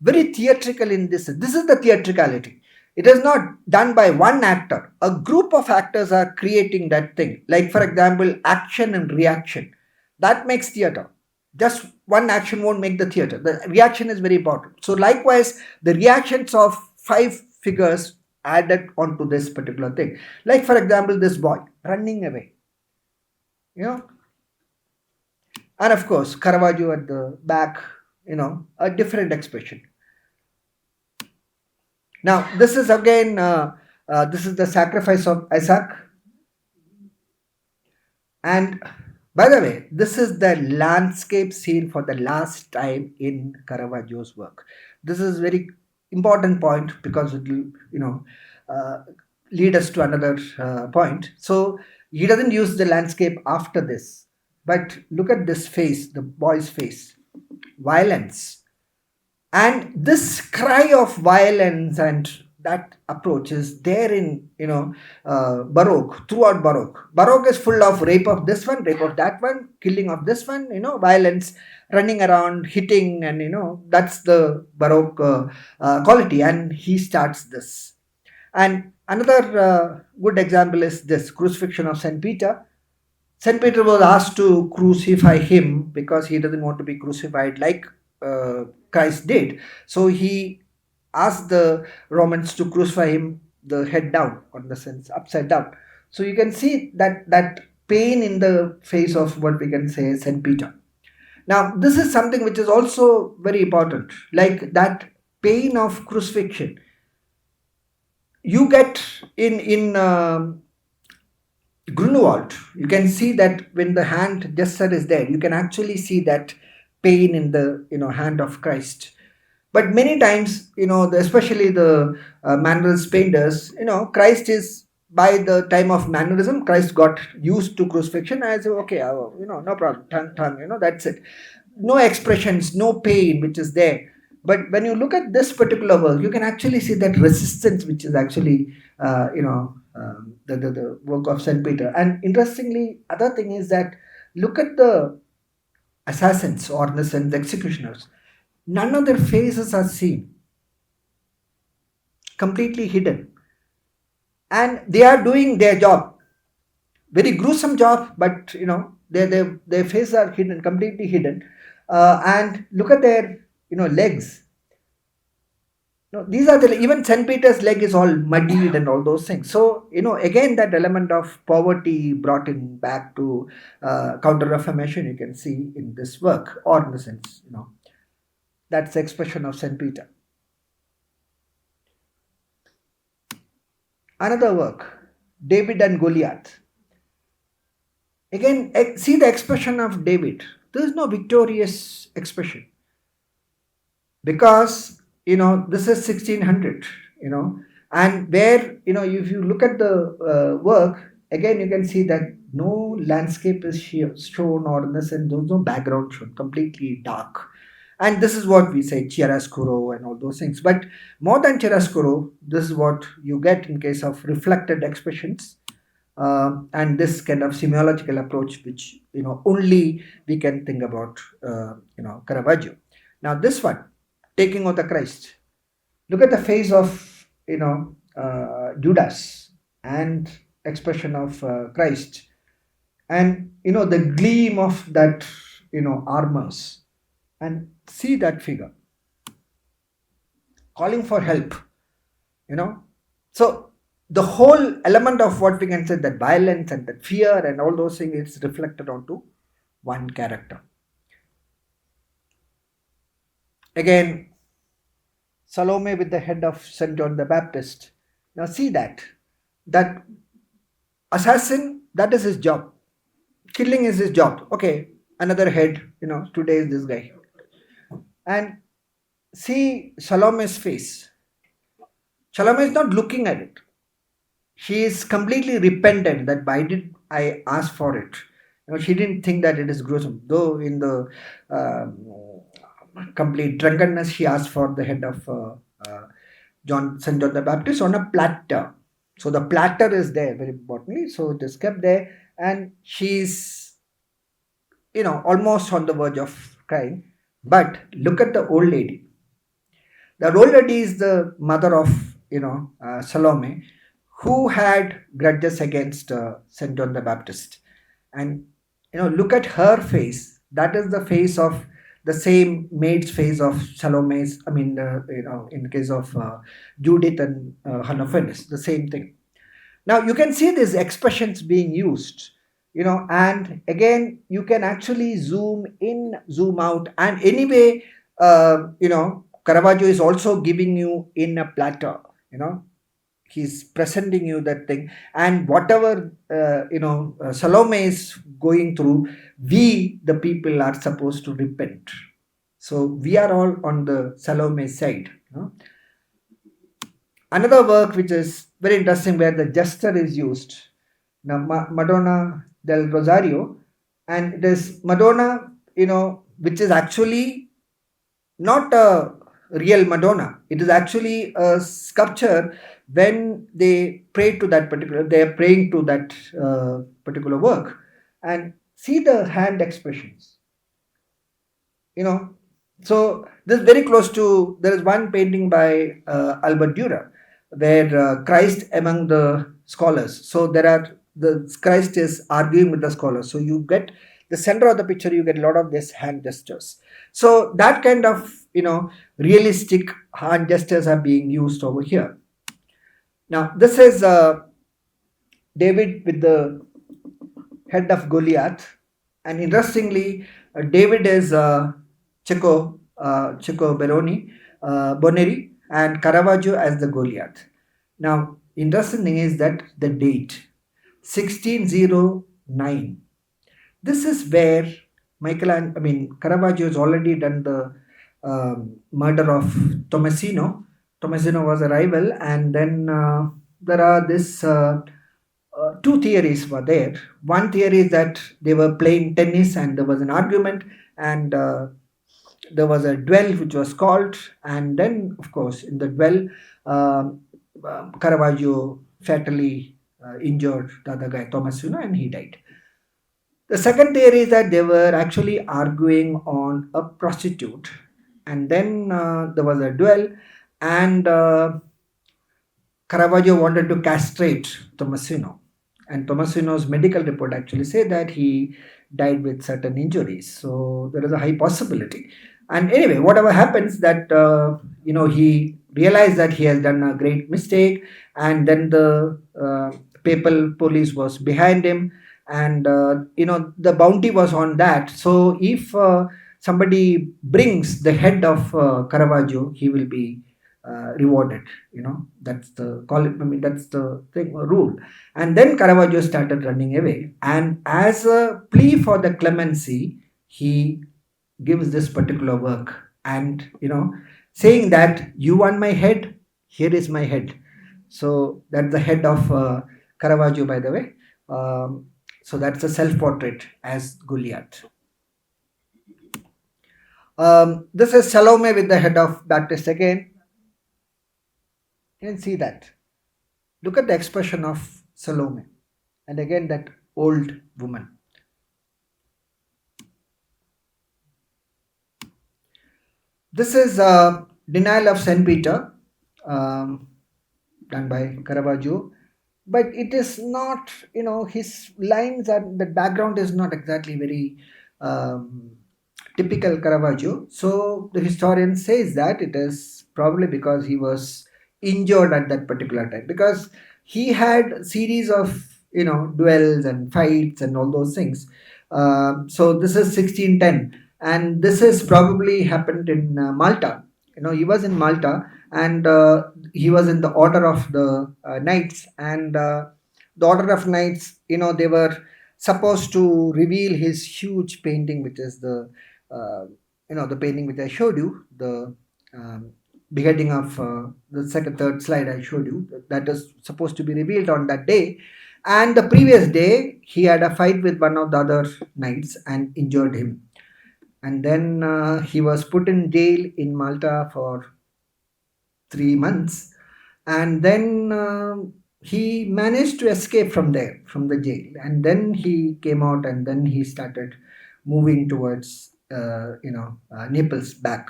S2: Very theatrical in this. This is the theatricality. It is not done by one actor. A group of actors are creating that thing. Like for example, action and reaction. That makes theater. Just one action won't make the theater. The reaction is very important. So likewise, the reactions of five figures added onto this particular thing. Like for example, this boy running away. And of course, Caravaggio at the back, a different expression. Now, this is again, this is the sacrifice of Isaac. And by the way, this is the landscape scene for the last time in Caravaggio's work. This is very important point because it will, lead us to another point. So he doesn't use the landscape after this, but look at this face, the boy's face, violence, and this cry of violence and that approach is there in Baroque, throughout Baroque is full of rape of this one, rape of that one, killing of this one, violence, running around, hitting, and that's the Baroque quality, and he starts this. And another good example is this crucifixion of Saint Peter. Saint Peter was asked to crucify him because he doesn't want to be crucified like Christ did. So he asked the Romans to crucify him the head down, on the sense upside down. So you can see that pain in the face of what we can say Saint Peter. Now this is something which is also very important, like that pain of crucifixion. You get in Grunewald, you can see that when the hand gesture is there, you can actually see that pain in the hand of Christ. But many times, especially the mannerist painters, Christ is, by the time of mannerism, Christ got used to crucifixion as okay, no problem, tongue, that's it. No expressions, no pain, which is there. But when you look at this particular work, you can actually see that resistance, which is actually, the work of Saint Peter. And interestingly, other thing is that look at the assassins or the sense executioners. None of their faces are seen, completely hidden, and they are doing their job, very gruesome job, but their faces are hidden, completely hidden. And look at their legs. No, these are the, even St. Peter's leg is all muddied and all those things. So, again, that element of poverty brought in back to Counter Reformation, you can see in this work, or in the sense, that's the expression of St. Peter. Another work, David and Goliath. Again, see the expression of David. There is no victorious expression, because this is 1600, and where if you look at the work again, you can see that no landscape is shown, or in the sense there's no background shown, completely dark. And this is what we say chiaroscuro and all those things. But more than chiaroscuro, this is what you get in case of reflected expressions, and this kind of semiological approach, which only we can think about Caravaggio. Now this one, taking of the Christ, look at the face of Judas, and expression of Christ, and the gleam of that armors, and see that figure calling for help. So the whole element of what we can say, that violence and that fear and all those things, is reflected onto one character. Again, Salome with the head of St. John the Baptist. Now see that assassin, that is his job. Killing is his job. Okay, another head, today is this guy. And see Salome's face. Salome is not looking at it. She is completely repentant that why did I ask for it. She didn't think that it is gruesome. Though in the complete drunkenness, she asked for the head of St. John the Baptist on a platter. So the platter is there, very importantly. So it is kept there, and she's almost on the verge of crying. But look at the old lady. The old lady is the mother of Salome, who had grudges against St. John the Baptist. And look at her face. That is the face of the same maid's face of Salome's. I mean, in the case of Judith and Hannah-Phoenix, the same thing. Now you can see these expressions being used, and again you can actually zoom in, zoom out, and anyway, Caravaggio is also giving you in a platter. He's presenting you that thing, and whatever Salome is going through, we the people are supposed to repent. So we are all on the Salome side. Another work which is very interesting, where the jester is used. Now Madonna del Rosario, and it is Madonna, which is actually not a real Madonna. It is actually a sculpture. When they pray to that particular, they are praying to that particular work, and see the hand expressions. So this is very close to. There is one painting by Albert Dürer, where Christ among the scholars. So there are the Christ is arguing with the scholars. So you get the center of the picture. You get a lot of this hand gestures. So that kind of realistic hand gestures are being used over here. Now this is David with the head of Goliath, and interestingly, David is Cecco Boneri, and Caravaggio as the Goliath. Now, interesting thing is that the date, 1609. This is where Caravaggio has already done the murder of Tommasino. Tommasino was a rival, and then there are this two theories were there. One theory is that they were playing tennis, and there was an argument, and there was a duel which was called, and then, of course, in the duel, Caravaggio fatally injured the other guy, Tommasino, and he died. The second theory is that they were actually arguing on a prostitute, and then there was a duel, and Caravaggio wanted to castrate Tommasino, and Tommasino's medical report actually said that he died with certain injuries. So there is a high possibility. And anyway, whatever happens, that he realized that he has done a great mistake, and then the papal police was behind him, and the bounty was on that. So if somebody brings the head of Caravaggio, he will be rewarded. That's the call it. That's the thing, rule. And then Caravaggio started running away, and as a plea for the clemency, he gives this particular work, and saying that you want my head, here is my head. So that's the head of Caravaggio, by the way. So that's a self-portrait as Goliath. This is Salome with the head of Baptist again. You can see that. Look at the expression of Salome, and again that old woman. This is Denial of St. Peter, done by Caravaggio, but it is not, his lines are, the background is not exactly very typical Caravaggio. So the historian says that it is probably because he was injured at that particular time, because he had series of duels and fights and all those things. So this is 1610, and this is probably happened in Malta. He was in Malta, and he was in the order of the knights, and the order of knights, they were supposed to reveal his huge painting, which is the the painting which I showed you, the beheading of the third slide I showed you. That is supposed to be revealed on that day, and the previous day he had a fight with one of the other knights and injured him, and then he was put in jail in Malta for 3 months, and then he managed to escape from there, from the jail, and then he came out, and then he started moving towards Naples back.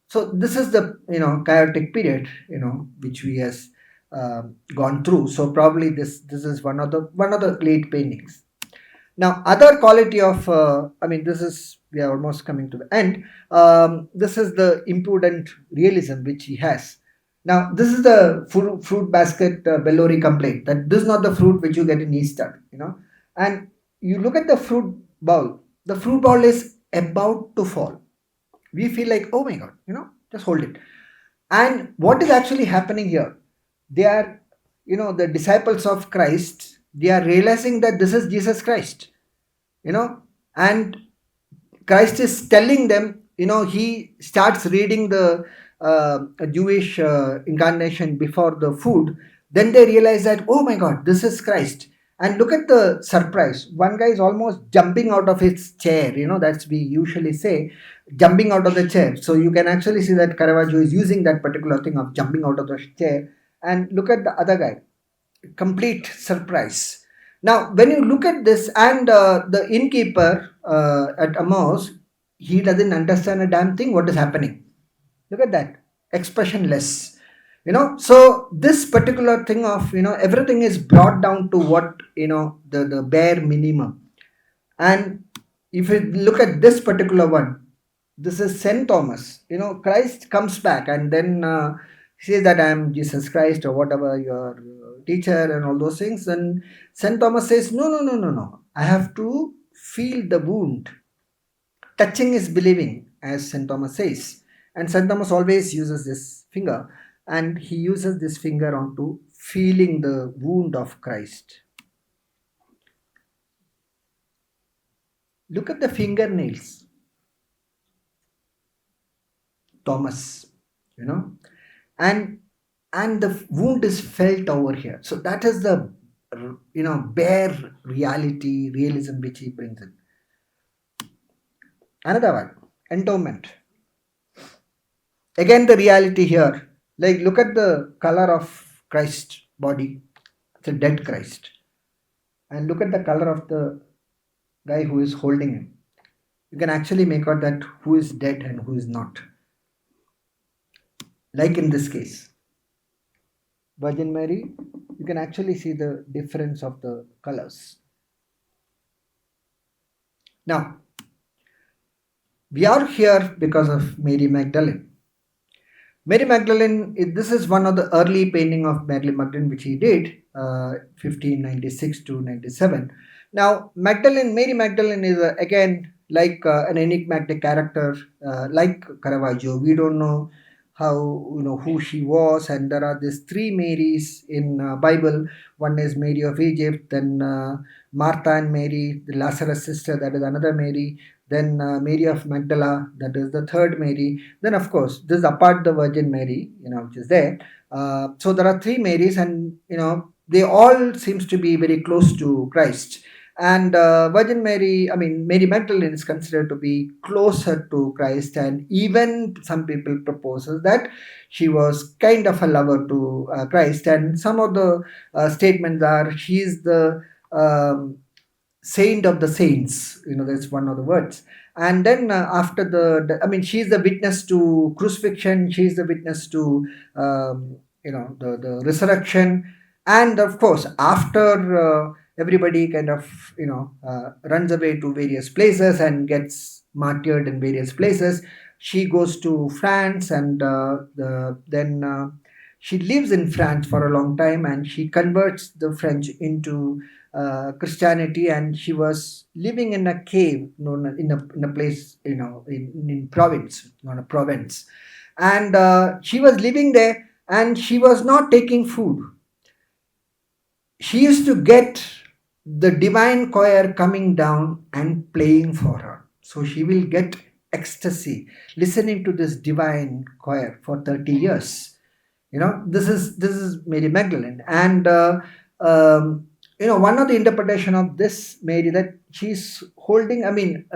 S2: So this is the chaotic period which we has gone through. So probably this is one of the late paintings. Now, other quality of this is, we are almost coming to the end. This is the impudent realism which he has. Now, this is the fruit basket Bellori complaint, that this is not the fruit which you get in Easter, and you look at the fruit bowl. The fruit bowl is about to fall. We feel like, oh my God, just hold it. And what is actually happening here? They are, the disciples of Christ, they are realizing that this is Jesus Christ, and Christ is telling them, he starts reading the Jewish incarnation before the food. Then they realize that, oh my God, this is Christ. And look at the surprise. One guy is almost jumping out of his chair. That's we usually say, jumping out of the chair. So you can actually see that Caravaggio is using that particular thing of jumping out of the chair. And look at the other guy, complete surprise. Now, when you look at this, and the innkeeper at Amos, he doesn't understand a damn thing what is happening. Look at that, expressionless. So this particular thing of everything is brought down to what the bare minimum. And if you look at this particular one, this is Saint Thomas. Christ comes back, and then says that I am Jesus Christ, or whatever, your teacher, and all those things. And Saint Thomas says, no, no, no, no, no, I have to feel the wound. Touching is believing, as Saint Thomas says. And Saint Thomas always uses this finger, and he uses this finger onto feeling the wound of Christ. Look at the fingernails, Thomas, you know, and and the wound is felt over here. So that is the bare reality, realism which he brings in. Another one, endowment. Again, the reality here. Like, look at the color of Christ's body. It's a dead Christ. And look at the color of the guy who is holding him. You can actually make out that who is dead and who is not. Like in this case, Virgin Mary, you can actually see the difference of the colors. Now, we are here because of Mary Magdalene. Mary Magdalene, this is one of the early painting of Mary Magdalene which he did, 1596 to 97. Now, Mary Magdalene is again like an enigmatic character, like Caravaggio. We don't know how, who she was, and there are these three Marys in Bible. One is Mary of Egypt, then Martha and Mary, the Lazarus sister, that is another Mary, then Mary of Magdala, that is the third Mary. Then, of course, this is apart the Virgin Mary, which is there. So there are three Marys, and they all seems to be very close to Christ. And Virgin Mary, I mean Mary Magdalene, is considered to be closer to Christ, and even some people proposes that she was kind of a lover to Christ. And some of the statements are she is the saint of the saints, that's one of the words. And then after I mean, she's the witness to crucifixion, she's the witness to the resurrection. And of course, after everybody kind of runs away to various places and gets martyred in various places, she goes to France, and then she lives in France for a long time, and she converts the French into Christianity. And she was living in a cave, in a place, in province, on a province. And she was living there, and she was not taking food. She used to get the divine choir coming down and playing for her. So she will get ecstasy listening to this divine choir for 30 years. This is Mary Magdalene. And one of the interpretation of this Mary, that she's holding, I mean,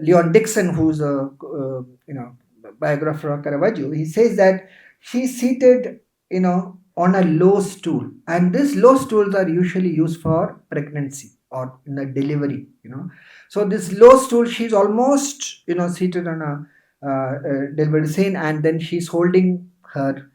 S2: Leon Dixon, who's a biographer of Caravaggio, he says that she's seated on a low stool, and these low stools are usually used for pregnancy or in a delivery. So this low stool, she's almost seated on a delivery scene, and then she's holding her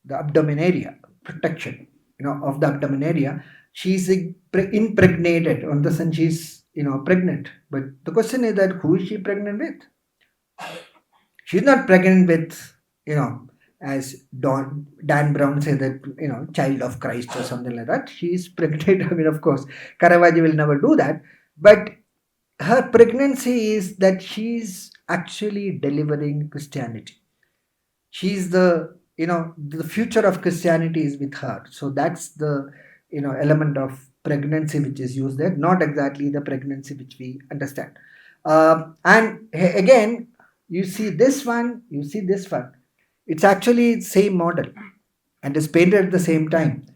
S2: the abdomen area, protection of the abdomen area. She's impregnated, on the sense she's pregnant. But the question is that who is she pregnant with? She's not pregnant with as Dan Brown said, that child of Christ or something like that. She's pregnant. I mean, of course, Caravaggio will never do that, but her pregnancy is that she's actually delivering Christianity. She's the future of Christianity is with her. So that's the element of pregnancy which is used there, not exactly the pregnancy which we understand. And again, you see this one, you see this one. It's actually same model and is painted at the same time.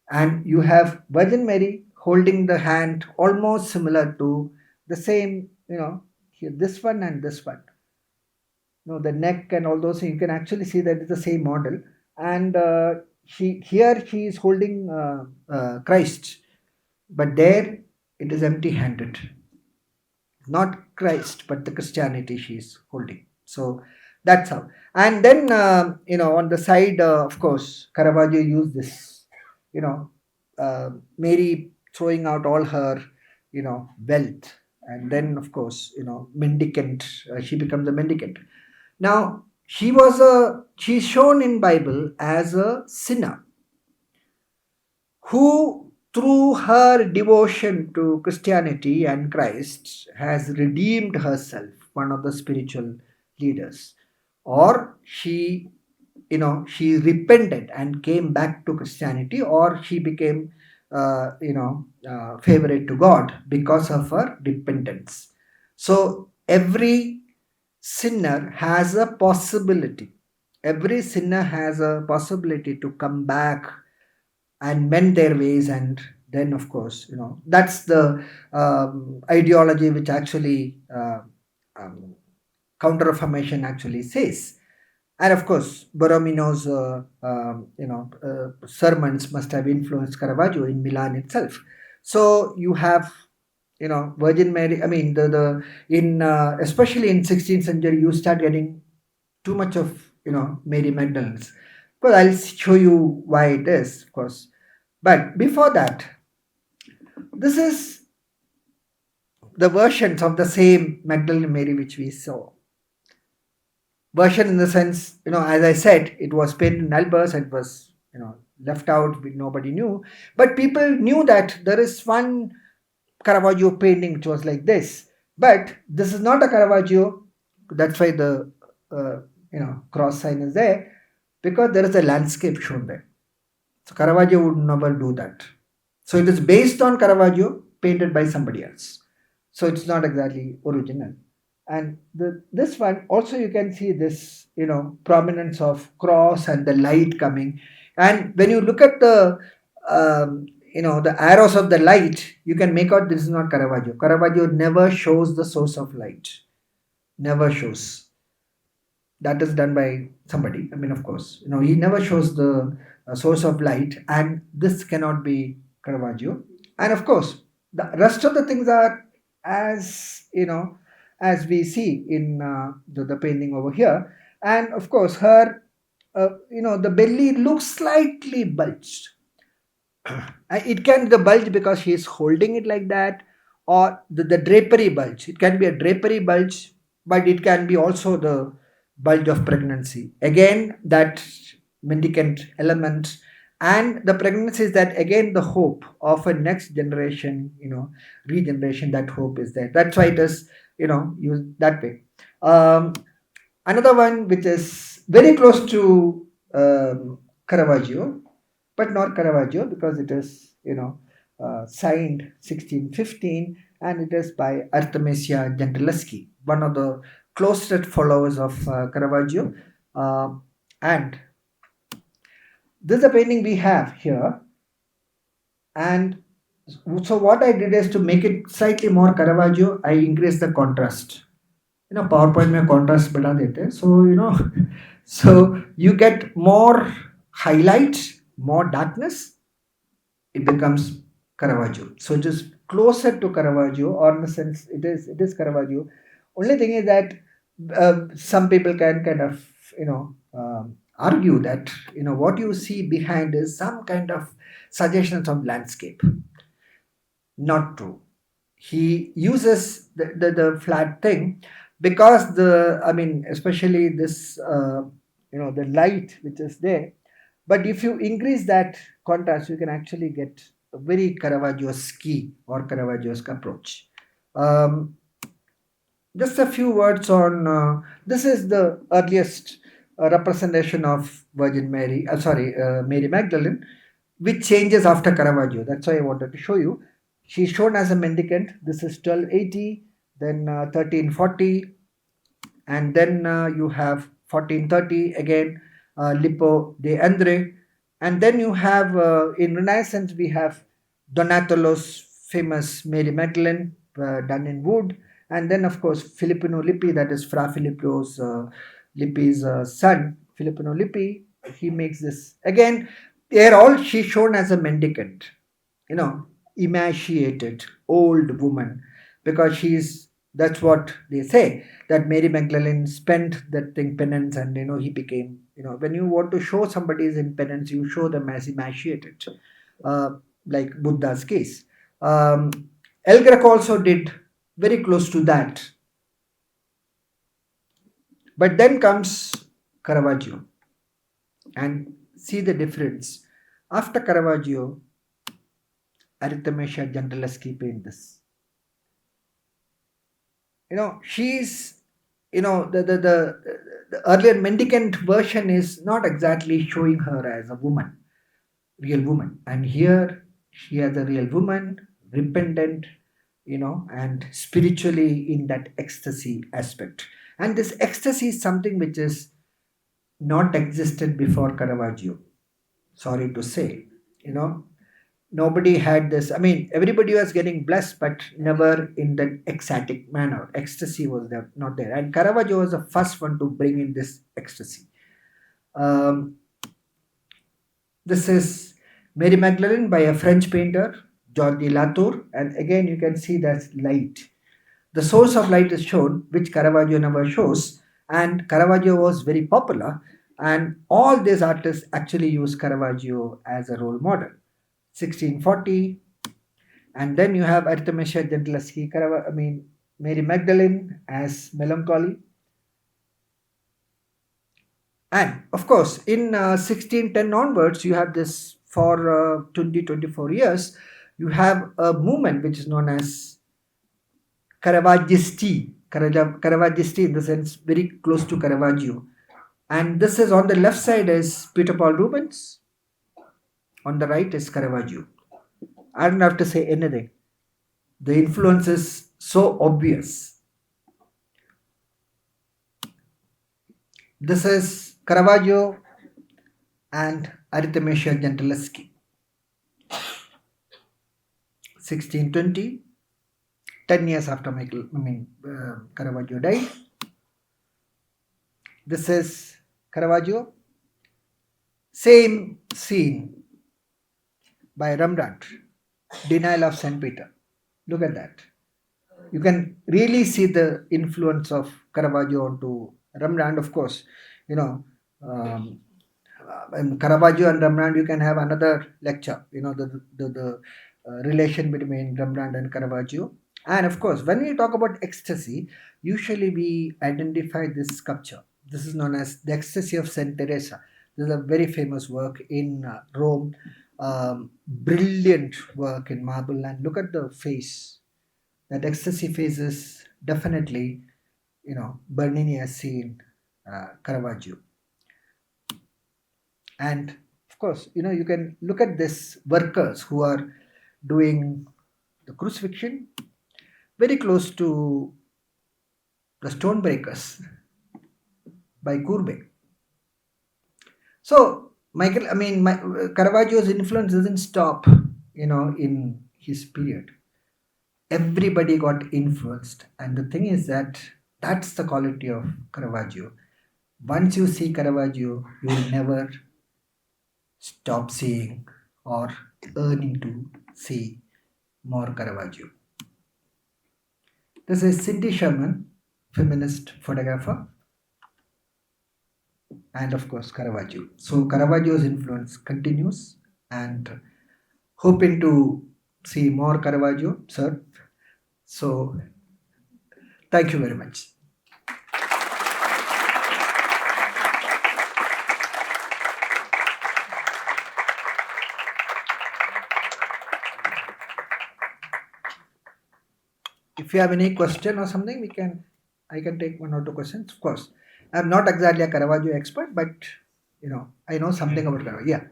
S2: And you have Virgin Mary holding the hand almost similar to the same, here, this one and this one. The neck and all those things, you can actually see that it's the same model. And she is holding Christ, but there it is empty handed, not Christ but the Christianity she is holding. So that's how. And then on the side, of course, Caravaggio used this, Mary throwing out all her wealth, and then of course mendicant, she becomes a mendicant. Now, she's shown in Bible as a sinner who, through her devotion to Christianity and Christ, has redeemed herself, one of the spiritual leaders. Or she repented and came back to Christianity, or she became favorite to God because of her dependence. So every sinner has a possibility. Every sinner has a possibility to come back and mend their ways, and then of course that's the ideology which actually um, counter reformation actually says. And of course Borromino's sermons must have influenced Caravaggio in Milan itself. So you have Virgin Mary, I mean the in especially in 16th century you start getting too much of Mary Magdalene's. Well, I'll show you why it is, of course. But before that, this is the versions of the same Magdalene Mary which we saw. Version in the sense, as I said, it was painted in Albers and it was, left out, nobody knew. But people knew that there is one Caravaggio painting which was like this. But this is not a Caravaggio. That's why the, cross sign is there, because there is a landscape shown there. So Caravaggio would never do that. So it is based on Caravaggio, painted by somebody else. So it's not exactly original. And this one also you can see this, prominence of cross and the light coming. And when you look at the arrows of the light, you can make out this is not Caravaggio. Caravaggio never shows the source of light. Never shows. That is done by somebody. I mean, of course, he never shows the source of light, and this cannot be Caravaggio. And of course, the rest of the things are as as we see in the painting over here. And of course, her the belly looks slightly bulged. It can be the bulge because she is holding it like that, or the drapery bulge. It can be a drapery bulge, but it can be also the bulge of pregnancy. Again, that mendicant element, and the pregnancy is that again the hope of a next generation, regeneration. That hope is there. That's why it is, used that way. Um, Another one which is very close to Caravaggio, but not Caravaggio because it is signed 1615, and it is by Artemisia Gentileschi, one of the closest followers of Caravaggio. Uh, and this is a painting we have here, and so what I did is to make it slightly more Caravaggio. I increased the contrast. PowerPoint में contrast बढ़ा देते हैं, so so you get more highlight, more darkness, it becomes Caravaggio. So it is closer to Caravaggio, or in the sense it is Caravaggio. Only thing is that some people can kind of argue that what you see behind is some kind of suggestions of landscape. Not true. He uses the flat thing because especially this the light which is there. But if you increase that contrast, you can actually get a very Caravaggio-esque or Caravaggio-esque approach. Um, just a few words on this is the earliest representation of Virgin Mary, Mary Magdalene, which changes after Caravaggio. That's why I wanted to show you. She's shown as a mendicant. This is 1280, then 1340, and then you have 1430 again, Lippo de Andre, and then you have in Renaissance we have Donatello's famous Mary Magdalene done in wood, and then of course Filippino Lippi, that is Fra Filippo's Lippi's son, Filippino Lippi. He makes this again. They're all she's shown as a mendicant, emaciated old woman, because that's what they say, that Mary Magdalene spent that thing penance, and he became, when you want to show somebody is in penance, you show them as emaciated, uh, like Buddha's case. El Greco also did very close to that. But then comes Caravaggio, and see the difference. After Caravaggio, Artemisia Gentileschi paint this. She's, the earlier mendicant version is not exactly showing her as a woman, real woman. And here She is a real woman, repentant, and spiritually in that ecstasy aspect. And this ecstasy is something which is not existed before Caravaggio. Sorry to say, you know, nobody had this. I mean, everybody was getting blessed, but never in that ecstatic manner. Ecstasy was there, not there. And Caravaggio was the first one to bring in this ecstasy. Um, this is Mary Magdalene by a French painter, Georges Latour, and again you can see that light. The source of light is shown, which Caravaggio never shows, and Caravaggio was very popular, and all these artists actually use Caravaggio as a role model. 1640, and then you have Artemisia Gentileschi, Mary Magdalene as Melancholy, and of course in 1610 onwards you have this for 20-24 years you have a movement which is known as Caravaggisti in the sense very close to Caravaggio. And this is on the left side is Peter Paul Rubens, on the right is Caravaggio. I don't have to say anything. The influence is so obvious. This is Caravaggio and Artemisia Gentileschi. 1620, 10 years after Caravaggio died. This is Caravaggio. Same scene by Rembrandt, Denial of St. Peter. Look at that. You can really see the influence of Caravaggio onto Rembrandt, of course. You know, um, and Caravaggio and Rembrandt, you can have another lecture, the relation between Rembrandt and Caravaggio. And of course, when we talk about ecstasy, usually we identify this sculpture. This is known as the Ecstasy of Saint Teresa. This is a very famous work in Rome. Brilliant work in marble. And look at the face. That ecstasy face is definitely, Bernini has seen Caravaggio. And of course, you can look at this workers who are doing the crucifixion very close to the stone breakers by Courbet. So Caravaggio's influence doesn't stop, in his period. Everybody got influenced, and the thing is that that's the quality of Caravaggio. Once you see Caravaggio, you will never stop seeing or yearning to see more Caravaggio. This is Cindy Sherman, feminist photographer, and of course Caravaggio. So Caravaggio's influence continues, and hoping to see more Caravaggio, sir. So thank you very much. If you have any question or something, I can take one or two questions. Of course, I'm not exactly a Caravaggio expert, but I know something about Caravaggio. Yeah.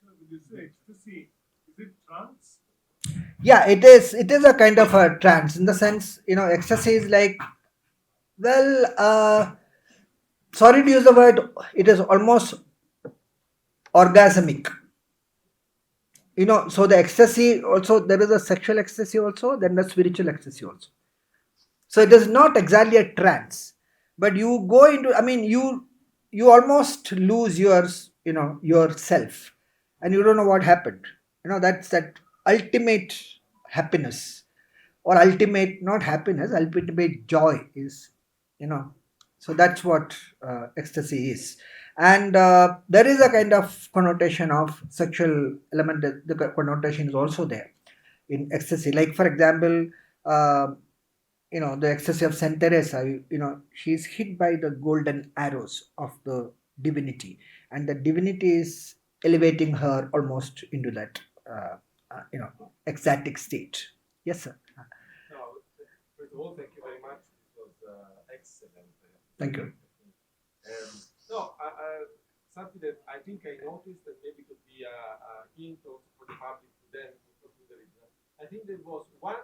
S3: So this ecstasy, is it trance?
S2: Yeah, it is. It is a kind of a trance in the sense, ecstasy is like, well, sorry to use the word, it is almost orgasmic. So the ecstasy also, there is a sexual ecstasy also, then the spiritual ecstasy also. So it is not exactly a trance, but you go into, you almost lose yourself, and you don't know what happened. That's that ultimate happiness, or ultimate, not happiness, ultimate joy is, you know so that's what ecstasy is. And there is a kind of connotation of sexual element. The connotation is also there in ecstasy, like for example, uh, the ecstasy of Saint Teresa. She's hit by the golden arrows of the divinity, and the divinity is elevating her almost into that uh, ecstatic state. Yes, sir.
S3: No, first of all, thank you very much. It was excellent.
S2: Thank you.
S3: No, something that I think I noticed that maybe could be a hint also for the public to then to I think there was one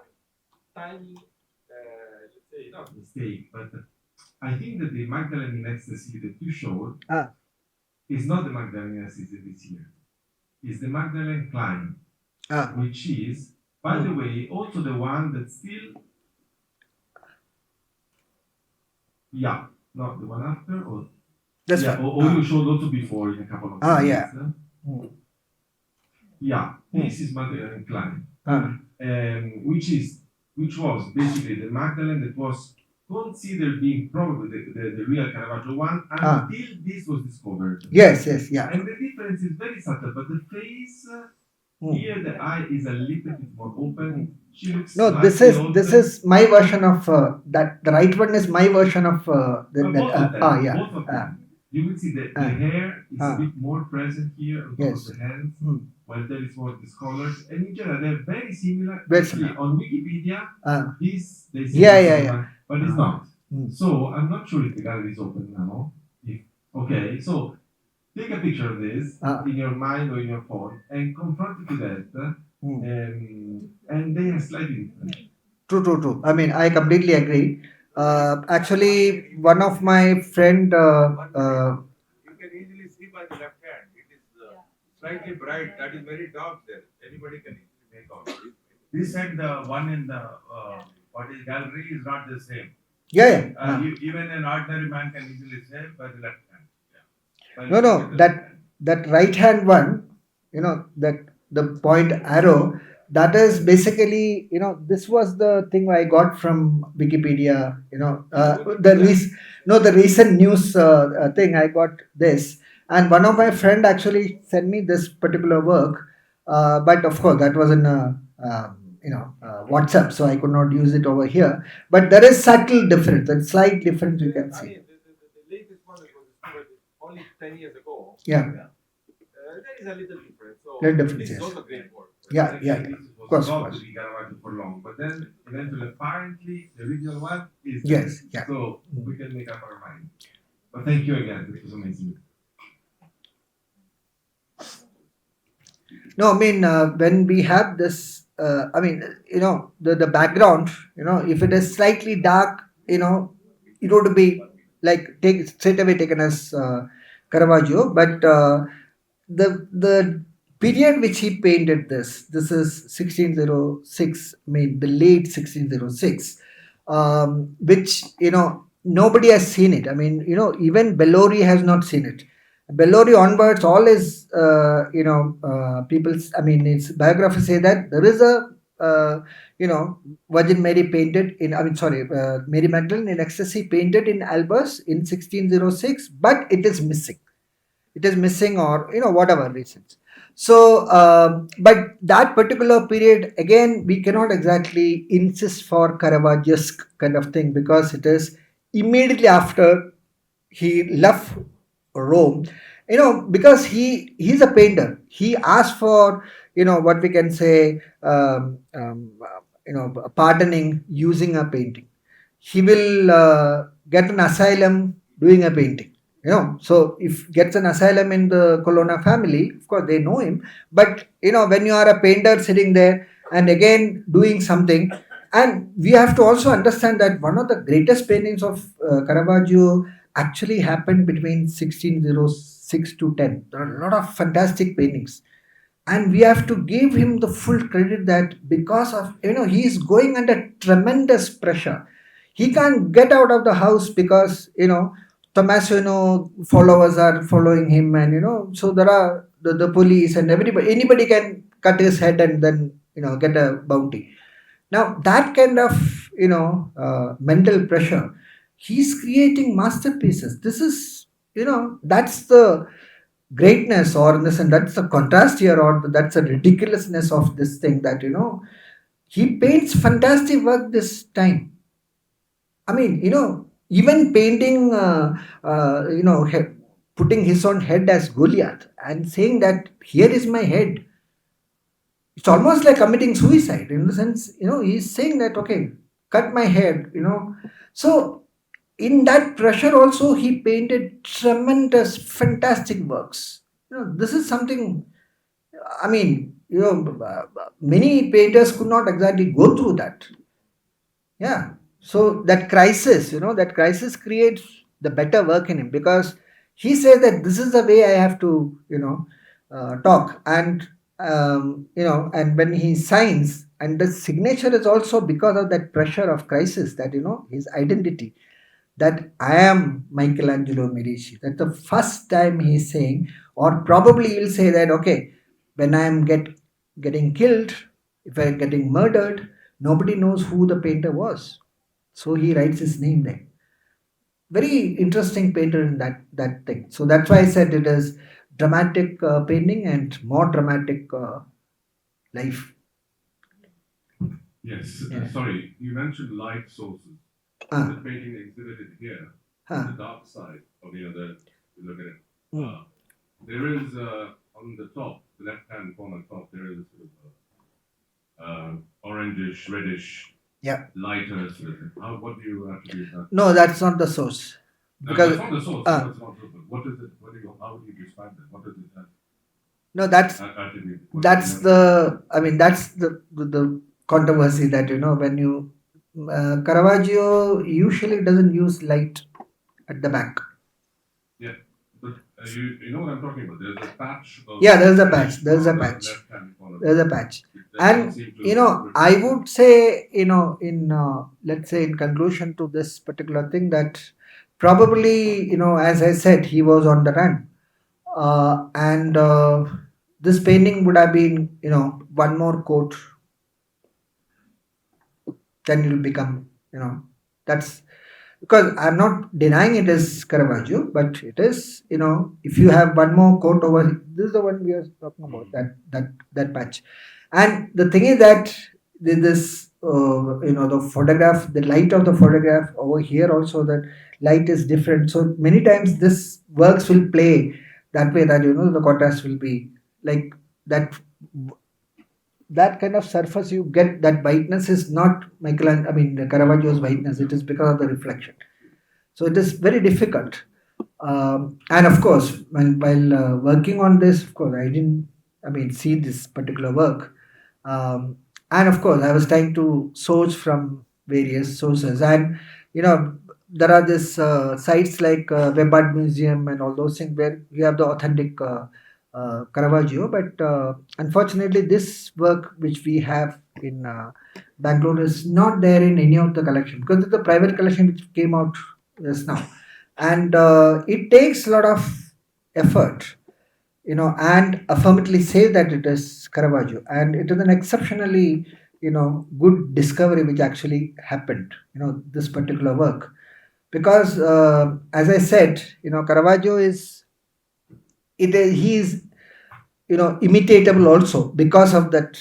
S3: tiny, let's say, not mistake, but I think that the Magdalene in Ecstasy that you showed
S2: Ah,
S3: is not the Magdalene in Ecstasy this year. It's the Magdalene Klein,
S2: ah,
S3: which is, by the way, also the one that still, yeah, not the one after, or
S2: this
S3: yeah,
S2: one.
S3: or you showed also before in a couple of
S2: Yeah.
S3: slides.
S2: Mm.
S3: Yeah,
S2: Mm.
S3: this is Magdalene Klein,
S2: Ah,
S3: which was basically the Magdalene that was considered being probably the real Caravaggio one
S2: ah.
S3: until this was discovered.
S2: Yes, yes, yeah.
S3: And the difference is very subtle, but the face
S2: Mm.
S3: here, the eye is a little bit more
S2: Mm.
S3: open. She looks
S2: No,
S3: slightly
S2: this
S3: older.
S2: is my version of that. The right one is my version of that.
S3: Both of them,
S2: Yeah.
S3: both of them. You will see that the
S2: Ah,
S3: hair is a
S2: ah.
S3: bit more present here on top of
S2: Yes.
S3: the hands,
S2: Mm.
S3: while there is more discolored. And in general, they're very similar.
S2: Very
S3: Actually,
S2: similar.
S3: on Wikipedia,
S2: Ah.
S3: this they say
S2: Yeah,
S3: this is
S2: yeah,
S3: the
S2: yeah.
S3: one, but it's
S2: Ah.
S3: not.
S2: Mm.
S3: So I'm not sure if the gallery is open now. If okay, so take a picture of this
S2: Ah.
S3: in your mind or in your phone and confront it to that,
S2: Mm.
S3: and they are slightly different.
S2: True, true, true. I mean, I completely agree. Actually, one of my friend.
S3: You can easily see by the left hand. It is slightly bright. That is very dark there. Anybody can easily make out. This and the one in the what is gallery is not the same.
S2: Yeah, yeah. Ah.
S3: Even an ordinary man can easily say by the left hand. Yeah. By
S2: No,
S3: looking
S2: no,
S3: at the left hand.
S2: that right hand one, that the point arrow, that is basically, this was the thing I got from Wikipedia. The recent news thing I got this, and one of my friend actually sent me this particular work, but of course that was in WhatsApp, so I could not use it over here. But there is subtle difference, and slight difference you can
S3: I
S2: see.
S3: mean, the latest one that was discovered only 10 years ago.
S2: Yeah,
S3: There is a little difference. So
S2: little difference.
S3: this is
S2: Yes.
S3: also great work.
S2: Yeah, yeah, yeah.
S3: This
S2: Of
S3: was
S2: course, of
S3: not
S2: course.
S3: to be Caravaggio for long, but then eventually, apparently, the original one is.
S2: Yes, yeah.
S3: So we can make up our mind. But thank you again. This was amazing.
S2: No, I mean, when we have this, I mean, the background, if it is slightly dark, it would be like take straight away taken as Caravaggio, but the period which he painted this is 1606, I mean, the late 1606, which, nobody has seen it. I mean, even Bellori has not seen it. Bellori onwards, all his, people's, I mean, its biography say that there is a, Virgin Mary painted in, I mean, sorry, Mary Magdalene in Ecstasy painted in Albers in 1606, but it is missing. It is missing, or, whatever reasons. So, but that particular period, again, we cannot exactly insist for Caravaggio's kind of thing, because it is immediately after he left Rome, because he's a painter. He asked for, what we can say, pardoning using a painting. He will get an asylum doing a painting. So if gets an asylum in the Colonna family, of course they know him. But when you are a painter sitting there and again doing something, and we have to also understand that one of the greatest paintings of Caravaggio actually happened between 1606 to 10. There are a lot of fantastic paintings, and we have to give him the full credit that because of, he is going under tremendous pressure. He can't get out of the house because, Tommaso, followers are following him, and so there are the police and everybody, anybody can cut his head and then get a bounty. Now that kind of mental pressure, he's creating masterpieces. This is, that's the greatness, or in the sense, that's the contrast here, or that's the ridiculousness of this thing, that he paints fantastic work this time. I mean, even painting, putting his own head as Goliath and saying that here is my head. It's almost like committing suicide, in the sense, he's saying that, okay, cut my head. So in that pressure also, he painted tremendous fantastic works. This is something, I mean, many painters could not exactly go through that. Yeah. So that crisis creates the better work in him, because he says that this is the way I have to, talk. And, and when he signs, and the signature is also because of that pressure of crisis, that, his identity, that I am Michelangelo Medici. That's the first time he's saying, or probably he'll say that, okay, when I'm getting killed, if I'm getting murdered, nobody knows who the painter was. So he writes his name there. Very interesting painter in that thing. So that's why I said it is dramatic painting and more dramatic life.
S3: Yes,
S2: Yeah.
S3: sorry, you mentioned light sources.
S2: Ah.
S3: The painting exhibited here,
S2: Ah.
S3: the dark side of the other, you look at it.
S2: Mm.
S3: There is on the top, the left-hand corner top, there is a sort of orangish, reddish,
S2: Yeah.
S3: lighter sort of thing. What do you attribute that?
S2: No, that's not the source.
S3: No,
S2: Because
S3: that's not the source. No, it's not. What is it? How would you describe it? What does it have?
S2: no, that's
S3: Attribute?
S2: that's the I mean that's the controversy, that, when you Caravaggio usually doesn't use light at the back.
S3: Yeah, but you know what I'm talking about. There's a patch.
S2: Yeah, there's a patch. There's a
S3: on the
S2: patch.
S3: left-hand corner.
S2: There's a patch.
S3: That doesn't
S2: And,
S3: seem to
S2: I would say, in let's say, in conclusion to this particular thing, that probably, as I said, he was on the run, and this painting would have been, one more coat, then you'll become, that's because I'm not denying it is Caravaggio, but it is, if you have one more coat over, this is the one we are talking about, that patch. And the thing is that this, the photograph, the light of the photograph over here also, that light is different. So many times this works will play that way, that, the contrast will be like that. That kind of surface you get, that whiteness is not Caravaggio's whiteness. It is because of the reflection. So it is very difficult. And of course, while working on this, of course, I didn't, see this particular work. And of course, I was trying to source from various sources. And, there are these sites like Web Art Museum and all those things, where you have the authentic Caravaggio. But unfortunately, this work which we have in Bangalore is not there in any of the collection, because it's a private collection which came out just now. And it takes a lot of effort, and affirmatively say that it is Caravaggio, and it is an exceptionally, good discovery which actually happened, this particular work, because as I said, Caravaggio is he is, imitatable also because of that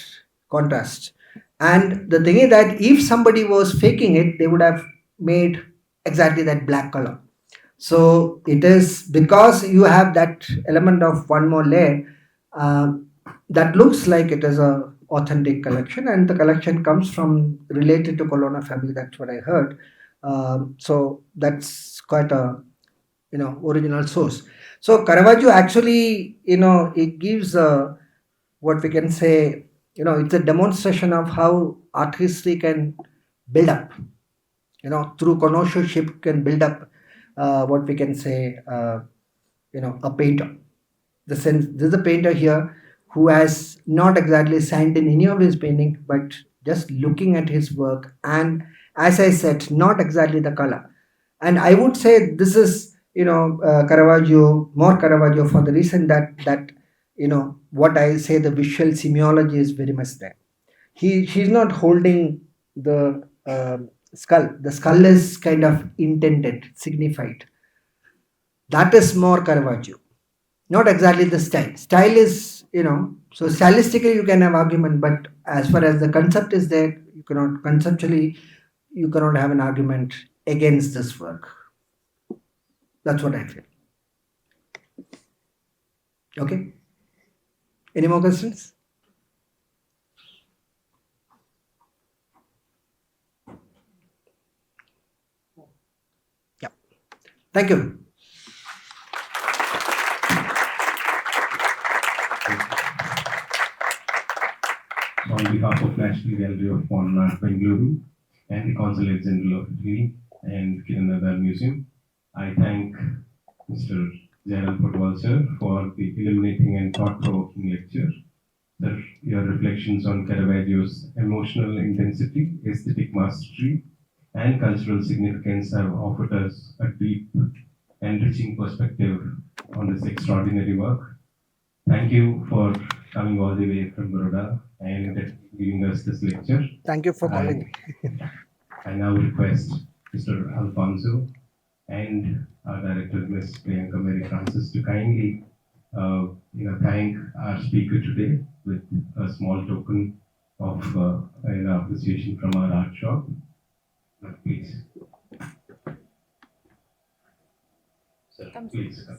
S2: contrast. And the thing is that if somebody was faking it, they would have made exactly that black color. So it is because you have that element of one more layer, uh, that looks like it is a authentic collection, and the collection comes from related to Colonna family. That's what I heard. So that's quite a, original source. So Caravaggio actually, it gives what we can say, it's a demonstration of how art history can build up, through connoisseurship can build up, what we can say, a painter. The sense, there's a painter here who has not exactly signed in any of his painting, but just looking at his work, and as I said, not exactly the color. And I would say this is, Caravaggio, more Caravaggio, for the reason that what I say, the visual semiology is very much there. He's not holding the skull. The skull is kind of intended, signified. That is more Caravaggio. Not exactly the style. Style is, so stylistically you can have argument, but as far as the concept is there, you cannot conceptually, you cannot have an argument against this work. That's what I feel. Okay. Any more questions? Yeah. Thank you.
S1: behalf of National Gallery of Modern Art, Bengaluru, and the Consulate General of Italy and Kiranadar Museum, I thank Mr. Jayaram Poduval, sir, for the illuminating and thought-provoking lecture. Sir, your reflections on Caravaggio's emotional intensity, aesthetic mastery, and cultural significance have offered us a deep, enriching perspective on this extraordinary work. Thank you for coming all the way from Baroda and giving us this lecture.
S2: Thank you for calling me.
S1: I now request Mr. Alfonso and our director, Ms. Priyanka Mary Francis, to kindly thank our speaker today with a small token of appreciation from our art shop. Please. Sir, please come.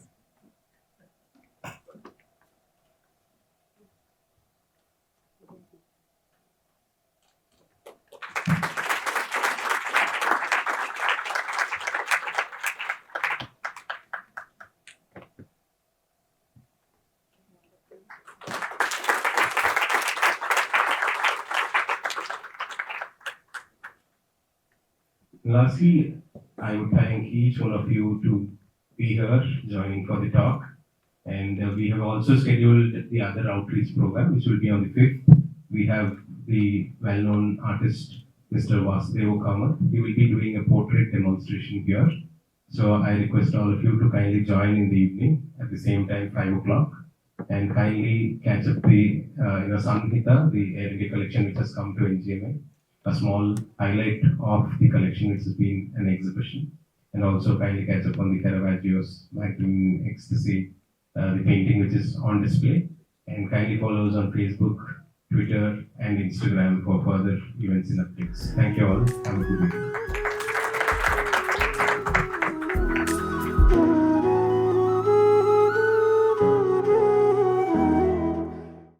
S1: Lastly, I would thank each one of you to be here joining for the talk. And we have also scheduled the other outreach program, which will be on the 5th. We have the well-known artist, Mr. Vasudeva Kamath. He will be doing a portrait demonstration here. So I request all of you to kindly join in the evening at the same time, 5 o'clock, and kindly catch up the Samhita, the Air India collection which has come to NGMA. A small highlight of the collection which has been an exhibition, and also kindly catch up on the Caravaggio's Magdalene, Ecstasy, the painting which is on display, and kindly follow us on Facebook, Twitter, and Instagram for further events and updates. Thank you all. Have a good evening.